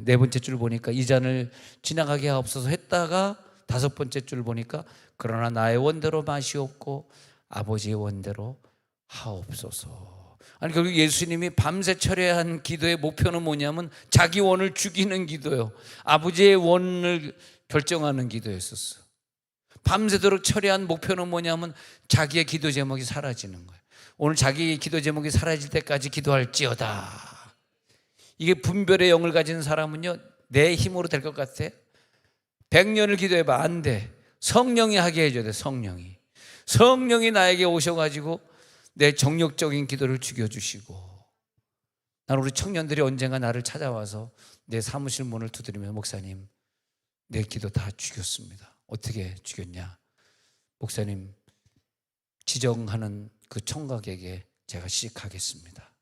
네 번째 줄 보니까 이 잔을 지나가게 하옵소서 했다가, 다섯 번째 줄 보니까 그러나 나의 원대로 마시옵고 아버지의 원대로 하옵소서. 아니, 결국 예수님이 밤새 철회한 기도의 목표는 뭐냐면 자기 원을 죽이는 기도요, 아버지의 원을 결정하는 기도였었어. 밤새도록 철회한 목표는 뭐냐면 자기의 기도 제목이 사라지는 거예요. 오늘 자기 기도 제목이 사라질 때까지 기도할지어다. 이게 분별의 영을 가진 사람은요, 내 힘으로 될 것 같아? 100년을 기도해봐, 안 돼. 성령이 하게 해줘야 돼. 성령이 나에게 오셔가지고 내 정욕적인 기도를 죽여주시고, 나는 우리 청년들이 언젠가 나를 찾아와서 내 사무실 문을 두드리면, 목사님, 내 기도 다 죽였습니다. 어떻게 죽였냐? 목사님, 지정하는 그 청각에게 제가 시식하겠습니다.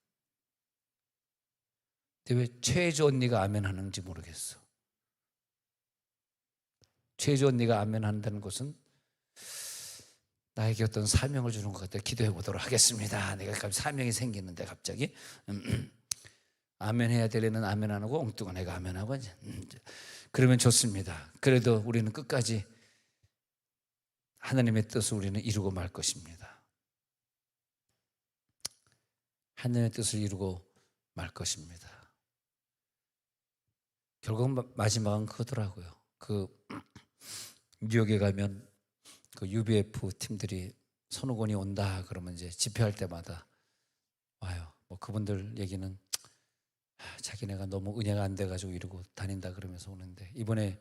근데 왜 최혜주 언니가 아멘 하는지 모르겠어. 최혜주 언니가 아멘 한다는 것은 나에게 어떤 사명을 주는 것 같아. 기도해 보도록 하겠습니다. 내가 갑자기 사명이 생기는데 갑자기 아멘 해야 될 애는 아멘 안 하고 엉뚱한 애가 아멘 하고, 그러면 좋습니다. 그래도 우리는 끝까지 하나님의 뜻을 우리는 이루고 말 것입니다. 하나님의 뜻을 이루고 말 것입니다. 결국 마지막은 그거더라고요. 그 뉴욕에 가면 그 UBF 팀들이 선후권이 온다 그러면 이제 집회할 때마다 와요. 뭐 그분들 얘기는 자기네가 너무 은혜가 안 돼가지고 이러고 다닌다 그러면서 오는데, 이번에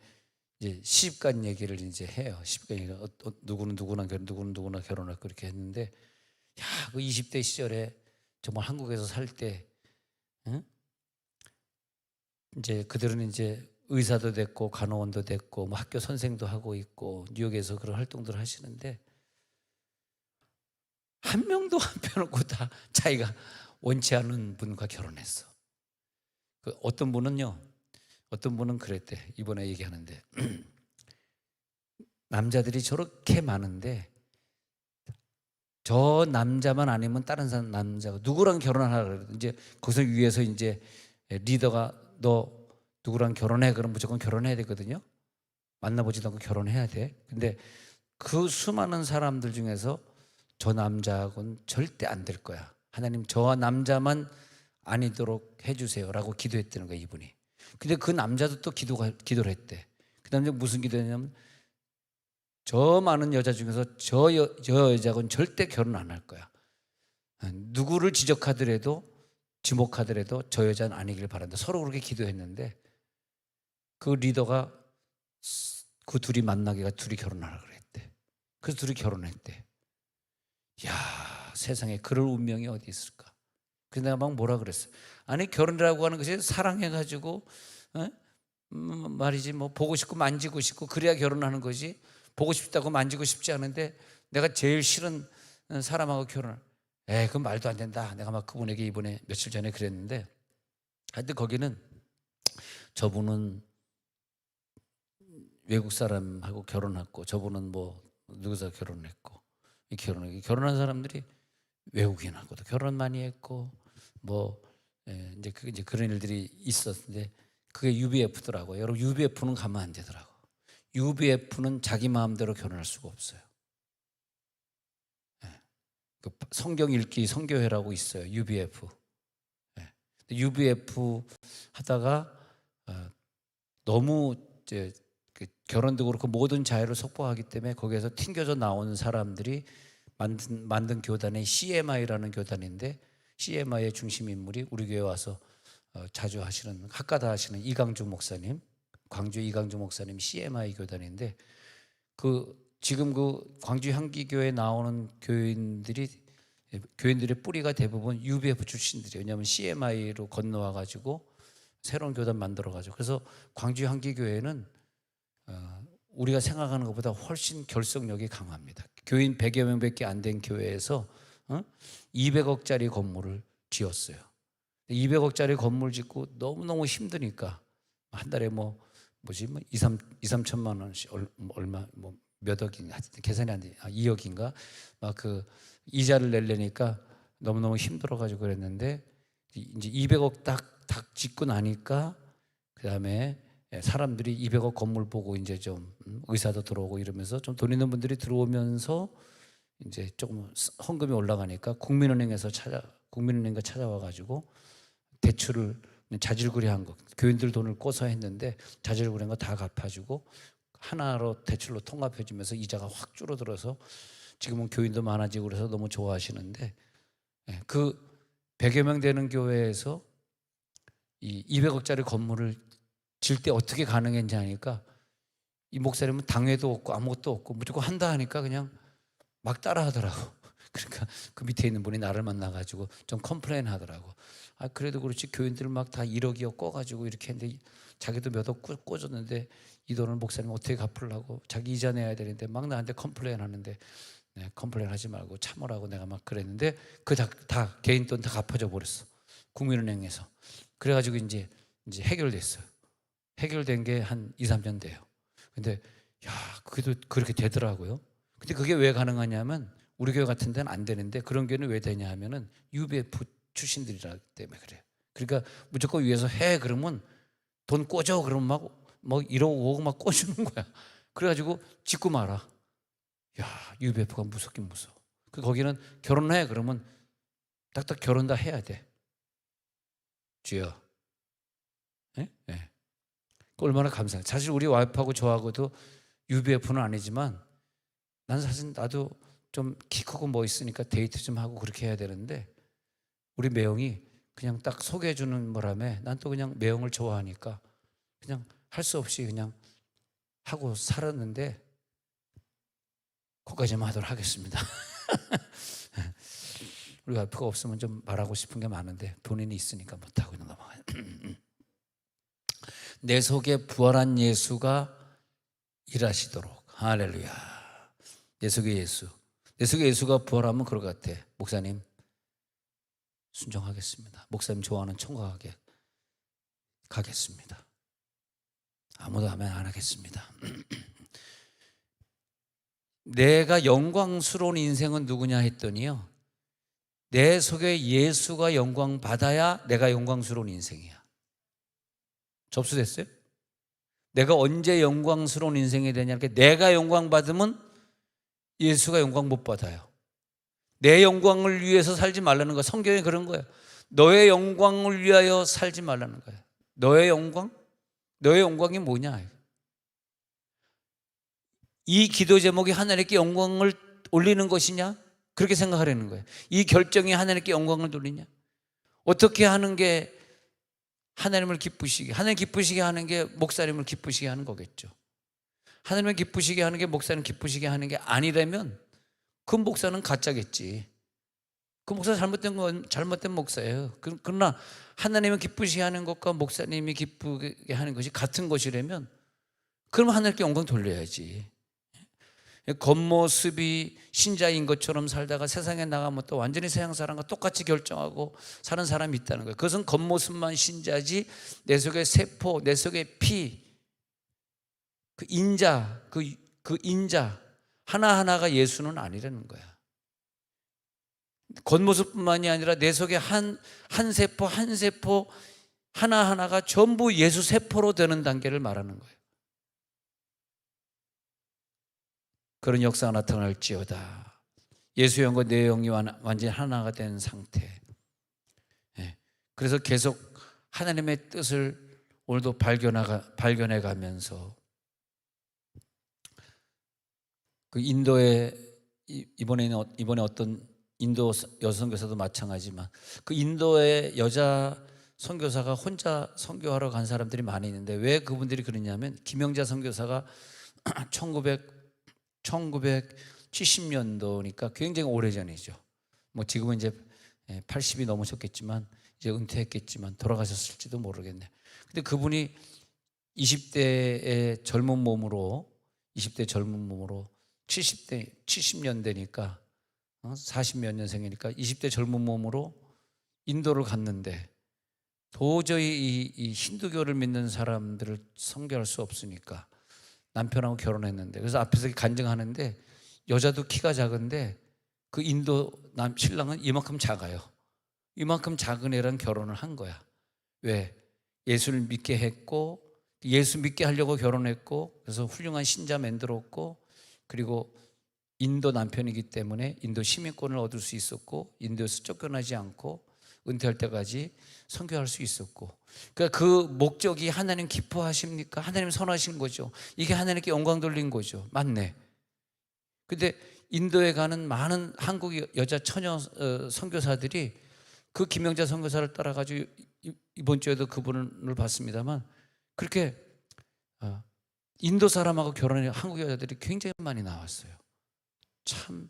이제 시집간 얘기를 이제 해요. 시집간 얘기가 누구는 누구나 결혼을 그렇게 했는데, 야, 그 20대 시절에 정말 한국에서 살 때, 응? 이제 그들은 이제 의사도 됐고 간호원도 됐고 뭐 학교 선생도 하고 있고 뉴욕에서 그런 활동들을 하시는데, 한 명도 안 빼놓고 다 자기가 원치 않은 분과 결혼했어. 그 어떤 분은 그랬대. 이번에 얘기하는데 남자들이 저렇게 많은데 저 남자만 아니면 다른 사람 남자가 누구랑 결혼하라 그래요. 이제 거기서 위에서 이제 리더가 너 누구랑 결혼해? 그럼 무조건 결혼해야 되거든요. 만나보지도 않고 결혼해야 돼. 근데 그 수많은 사람들 중에서 저 남자하고는 절대 안 될 거야. 하나님, 저 남자만 아니도록 해주세요라고 기도했다는 거야, 이분이. 근데 그 남자도 또 기도를 했대. 그 남자가 무슨 기도했냐면, 저 많은 여자 중에서 저 여자하고는 절대 결혼 안 할 거야. 누구를 지목하더라도 저 여자는 아니길 바란다. 서로 그렇게 기도했는데, 그 리더가 그 둘이 만나기가 둘이 결혼하라 그랬대. 그래서 둘이 결혼했대. 야, 세상에 그럴 운명이 어디 있을까? 그래서 내가 막 뭐라 그랬어. 아니, 결혼이라고 하는 것이 사랑해가지고 말이지, 뭐 보고 싶고 만지고 싶고 그래야 결혼하는 거지, 보고 싶다고 만지고 싶지 않은데 내가 제일 싫은 사람하고 결혼을, 그건 말도 안 된다. 내가 막 그분에게 이번에 며칠 전에 그랬는데, 하여튼 거기는 저분은 외국 사람하고 결혼했고 저분은 뭐 누구서 결혼했고, 결혼한 사람들이 외국인하고도 결혼 많이 했고 뭐 이제 그런 일들이 있었는데, 그게 UBF더라고요. 여러분, UBF는 가면 안 되더라고. UBF는 자기 마음대로 결혼할 수가 없어요. 그 성경 읽기 성교회라고 있어요. UBF. UBF 하다가 너무 이제 결혼도 그렇고 모든 자유를 속보하기 때문에 거기에서 튕겨져 나오는 사람들이 만든 교단이 CMI라는 교단인데, CMI의 중심 인물이 우리 교회 와서 자주 하시는, 학가다 하시는 이강주 목사님, 광주 이강주 목사님 CMI 교단인데, 지금 광주 향기교회 나오는 교인들의 뿌리가 대부분 UBF 출신들이에요. 왜냐하면 CMI로 건너와 가지고 새로운 교단 만들어 가지고. 그래서 광주 향기교회는 우리가 생각하는 것보다 훨씬 결속력이 강합니다. 교인 100여 명밖에 안 된 교회에서 200억짜리 건물을 지었어요. 200억짜리 건물 짓고 너무너무 힘드니까 한 달에 2, 3천만 원씩 얼마 몇 억인가 계산이 안 돼. 2억인가 막 이자를 내려니까 너무너무 힘들어 가지고 그랬는데, 이제 200억 딱 짓고 나니까 그다음에 사람들이 200억 건물 보고 이제 좀 의사도 들어오고 이러면서 좀 돈 있는 분들이 들어오면서 이제 조금 헌금이 올라가니까 국민은행과 찾아와 가지고 대출을 자질구레한 거, 교인들 돈을 꿔서 했는데 자질구레한 거 다 갚아주고 하나로 대출로 통합해주면서 이자가 확 줄어들어서 지금은 교인도 많아지고 그래서 너무 좋아하시는데, 그 100여 명 되는 교회에서 이 200억짜리 건물을 질 때 어떻게 가능했냐 하니까, 이 목사님은 당회도 없고 아무것도 없고 무조건 한다 하니까 그냥 막 따라 하더라고. 그러니까 그 밑에 있는 분이 나를 만나가지고 좀 컴플레인 하더라고. 그래도 그렇지 교인들 막 다 1억이요 꿔가지고 이렇게 했는데 자기도 몇 억 꿔줬는데 이 돈을 목사님 어떻게 갚으려고, 자기 이자 내야 되는데 막 나한테 컴플레인 하는데, 컴플레인 하지 말고 참으라고 내가 막 그랬는데 그 다 개인 돈 다 갚아줘 버렸어, 국민은행에서. 그래가지고 이제 해결됐어요. 해결된 게 한 2, 3년 돼요. 근데 그게도 그렇게 되더라고요. 근데 그게 왜 가능하냐면 우리 교회 같은 데는 안 되는데, 그런 교회는 왜 되냐 하면은 UBF 출신들이라 때문에 그래요. 그러니까 무조건 위에서 해 그러면 돈 꿔줘 그러면 막 1억 5억 막 꿔주는 거야. 그래가지고 짓고 말아. UBF가 무섭긴 무서워. 거기는 결혼해 그러면 딱딱 결혼 다 해야 돼. 주여. 얼마나 감사해. 사실 우리 와이프하고 저하고도 UBF는 아니지만 난 사실 나도 좀 키 크고 뭐 있으니까 데이트 좀 하고 그렇게 해야 되는데, 우리 매형이 그냥 딱 소개해주는 바람에 난 또 그냥 매형을 좋아하니까 그냥 할 수 없이 그냥 하고 살았는데, 거기까지만 하도록 하겠습니다. 우리 와이프가 없으면 좀 말하고 싶은 게 많은데 본인이 있으니까 못하고 있는 넘어가요. 내 속에 부활한 예수가 일하시도록. 할렐루야. 내 속에 예수. 내 속에 예수가 부활하면 그럴 것 같아. 목사님 순종하겠습니다. 목사님 좋아하는 총각하게 가겠습니다. 아무도 아멘 안 하겠습니다. 내가 영광스러운 인생은 누구냐 했더니요, 내 속에 예수가 영광 받아야 내가 영광스러운 인생이야. 접수됐어요? 내가 언제 영광스러운 인생이 되냐, 내가 영광 받으면 예수가 영광 못 받아요. 내 영광을 위해서 살지 말라는 거야. 성경에 그런 거야. 너의 영광을 위하여 살지 말라는 거야. 너의 영광? 너의 영광이 뭐냐? 이 기도 제목이 하나님께 영광을 올리는 것이냐? 그렇게 생각하려는 거예요. 이 결정이 하나님께 영광을 돌리냐? 어떻게 하는 게 하나님을 기쁘시게, 하나님 기쁘시게 하는 게 목사님을 기쁘시게 하는 거겠죠. 하나님을 기쁘시게 하는 게 목사님 기쁘시게 하는 게 아니라면 그 목사는 가짜겠지. 그 목사 잘못된 건 잘못된 목사예요. 그러나 하나님을 기쁘시게 하는 것과 목사님이 기쁘게 하는 것이 같은 것이라면 그러면 하나님께 영광 돌려야지. 겉모습이 신자인 것처럼 살다가 세상에 나가면 또 완전히 세상 사람과 똑같이 결정하고 사는 사람이 있다는 거예요. 그것은 겉모습만 신자지 내 속의 세포, 내 속의 피, 그 인자, 그 인자 하나하나가 예수는 아니라는 거야. 겉모습뿐만이 아니라 내 속에 한 세포 한 세포 하나하나가 전부 예수 세포로 되는 단계를 말하는 거예요. 그런 역사가 나타날지어다. 예수의 영과 내 영이 완전히 하나가 된 상태. 그래서 계속 하나님의 뜻을 오늘도 발견해 가면서, 그 인도에 이번에 어떤 인도 여선교사도 마찬가지지만 그 인도의 여자 선교사가 혼자 선교하러 간 사람들이 많이 있는데 왜 그분들이 그러냐면 김영자 선교사가 1970년도니까 굉장히 오래전이죠. 뭐 지금은 이제 80이 넘으셨겠지만 이제 은퇴했겠지만 돌아가셨을지도 모르겠네. 근데 그분이 20대 젊은 몸으로 70년대니까 40몇 년생이니까 20대 젊은 몸으로 인도를 갔는데 도저히 이 힌두교를 믿는 사람들을 선교할 수 없으니까 남편하고 결혼했는데, 그래서 앞에서 간증하는데 여자도 키가 작은데 그 인도 신랑은 이만큼 작아요. 이만큼 작은 애랑 결혼을 한 거야. 왜? 예수를 믿게 했고, 예수 믿게 하려고 결혼했고, 그래서 훌륭한 신자 만들었고, 그리고 인도 남편이기 때문에 인도 시민권을 얻을 수 있었고, 인도에서 쫓겨나지 않고 은퇴할 때까지 선교할 수 있었고, 그러니까 그 목적이 하나님 기뻐하십니까? 하나님 선하신 거죠. 이게 하나님께 영광 돌린 거죠. 맞네. 근데 인도에 가는 많은 한국 여자 처녀 선교사들이 그 김영자 선교사를 따라가지고 이번 주에도 그분을 봤습니다만 그렇게 인도 사람하고 결혼한 한국 여자들이 굉장히 많이 나왔어요. 참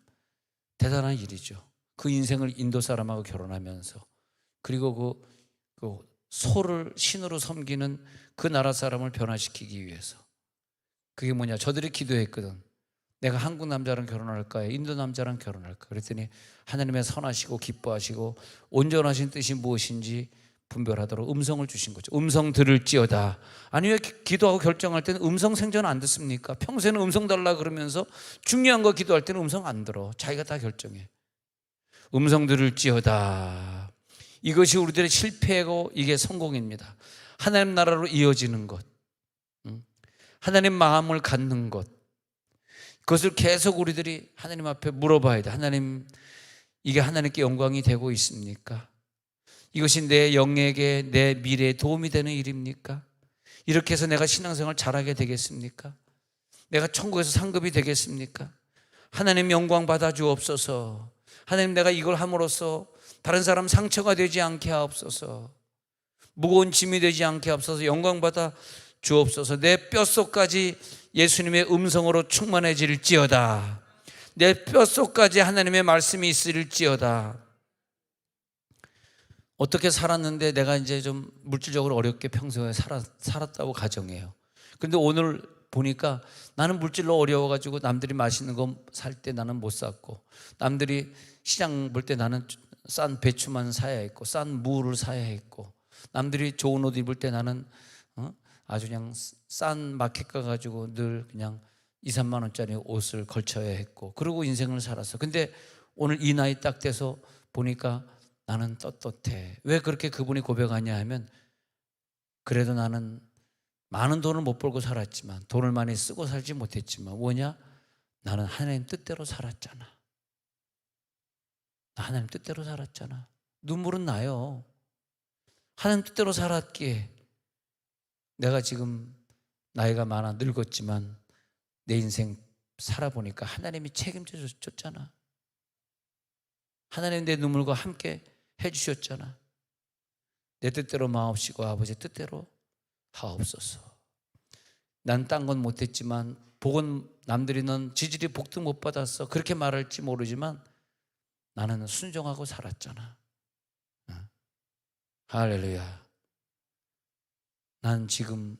대단한 일이죠. 그 인생을 인도 사람하고 결혼하면서, 그리고 그 소를 신으로 섬기는 그 나라 사람을 변화시키기 위해서. 그게 뭐냐, 저들이 기도했거든. 내가 한국 남자랑 결혼할까요? 인도 남자랑 결혼할까? 그랬더니 하나님의 선하시고 기뻐하시고 온전하신 뜻이 무엇인지 분별하도록 음성을 주신 거죠. 음성 들을지어다. 아니 왜 기도하고 결정할 때는 음성 생전 안 듣습니까? 평소에는 음성 달라 그러면서 중요한 거 기도할 때는 음성 안 들어. 자기가 다 결정해. 음성 들을지어다. 이것이 우리들의 실패고 이게 성공입니다. 하나님 나라로 이어지는 것, 하나님 마음을 갖는 것, 그것을 계속 우리들이 하나님 앞에 물어봐야 돼. 하나님, 이게 하나님께 영광이 되고 있습니까? 이것이 내 영에게 내 미래에 도움이 되는 일입니까? 이렇게 해서 내가 신앙생활 잘하게 되겠습니까? 내가 천국에서 상급이 되겠습니까? 하나님 영광 받아 주옵소서. 하나님, 내가 이걸 함으로써 다른 사람 상처가 되지 않게 하옵소서. 무거운 짐이 되지 않게 하옵소서. 영광 받아 주옵소서. 내 뼛속까지 예수님의 음성으로 충만해질지어다. 내 뼛속까지 하나님의 말씀이 있을지어다. 어떻게 살았는데 내가 이제 좀 물질적으로 어렵게 평소에 살았다고 가정해요. 그런데 오늘 보니까 나는 물질로 어려워가지고 남들이 맛있는 거 살 때 나는 못 샀고, 남들이 시장 볼 때 나는 싼 배추만 사야 했고, 싼 무를 사야 했고, 남들이 좋은 옷 입을 때 나는 아주 그냥 싼 마켓 가가지고 늘 그냥 2, 3만 원짜리 옷을 걸쳐야 했고, 그러고 인생을 살았어. 근데 오늘 이 나이 딱 돼서 보니까 나는 떳떳해. 왜 그렇게 그분이 고백하냐 하면, 그래도 나는 많은 돈을 못 벌고 살았지만, 돈을 많이 쓰고 살지 못했지만 뭐냐? 나는 하나님 뜻대로 살았잖아. 나 하나님 뜻대로 살았잖아. 눈물은 나요. 하나님 뜻대로 살았기에 내가 지금 나이가 많아 늙었지만 내 인생 살아보니까 하나님이 책임져 줬잖아. 하나님 내 눈물과 함께 해주셨잖아. 내 뜻대로 마옵시고 아버지 뜻대로 하옵소서. 난 딴 건 못했지만 복은 남들이 넌 지질이 복도 못 받았어 그렇게 말할지 모르지만 나는 순종하고 살았잖아. 할렐루야. 난 지금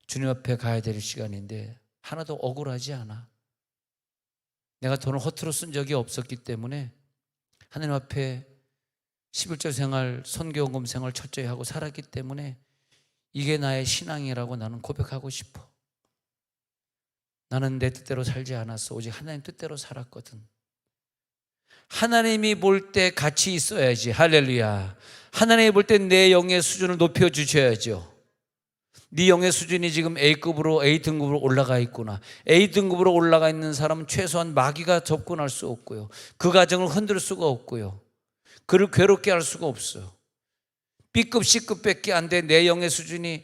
주님 앞에 가야 될 시간인데 하나도 억울하지 않아. 내가 돈을 허투루 쓴 적이 없었기 때문에 하나님 앞에 11조 생활, 선교원금 생활 철저히 하고 살았기 때문에 이게 나의 신앙이라고 나는 고백하고 싶어. 나는 내 뜻대로 살지 않았어. 오직 하나님 뜻대로 살았거든. 하나님이 볼 때 같이 있어야지. 할렐루야. 하나님이 볼 때 내 영의 수준을 높여주셔야죠. 네 영의 수준이 지금 A급으로 A등급으로 올라가 있구나. A등급으로 올라가 있는 사람은 최소한 마귀가 접근할 수 없고요, 그 가정을 흔들 수가 없고요, 그를 괴롭게 할 수가 없어요. B급 C급밖에 안 돼. 내 영의 수준이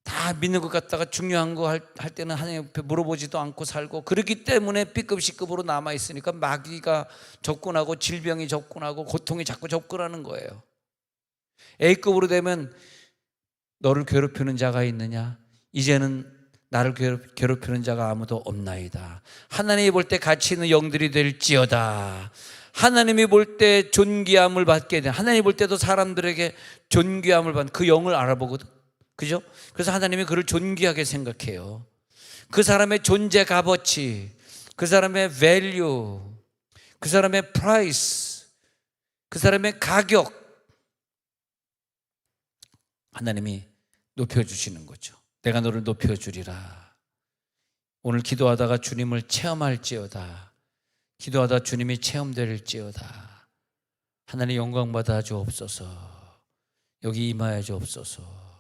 다 믿는 것 같다가 중요한 거 할 때는 하나님 옆에 물어보지도 않고 살고, 그렇기 때문에 B급 C급으로 남아있으니까 마귀가 접근하고 질병이 접근하고 고통이 자꾸 접근하는 거예요. A급으로 되면 너를 괴롭히는 자가 있느냐? 이제는 나를 괴롭히는 자가 아무도 없나이다. 하나님이 볼 때 가치 있는 영들이 될지어다. 하나님이 볼 때 존귀함을 받게 돼. 하나님이 볼 때도 사람들에게 존귀함을 받는 그 영을 알아보거든. 그죠? 그래서 하나님이 그를 존귀하게 생각해요. 그 사람의 존재 값어치, 그 사람의 value, 그 사람의 price, 그 사람의 가격, 하나님이 높여주시는 거죠. 내가 너를 높여주리라. 오늘 기도하다가 주님을 체험할지어다. 기도하다 주님이 체험될지어다. 하나님 영광 받아 주옵소서. 여기 임하여 주옵소서.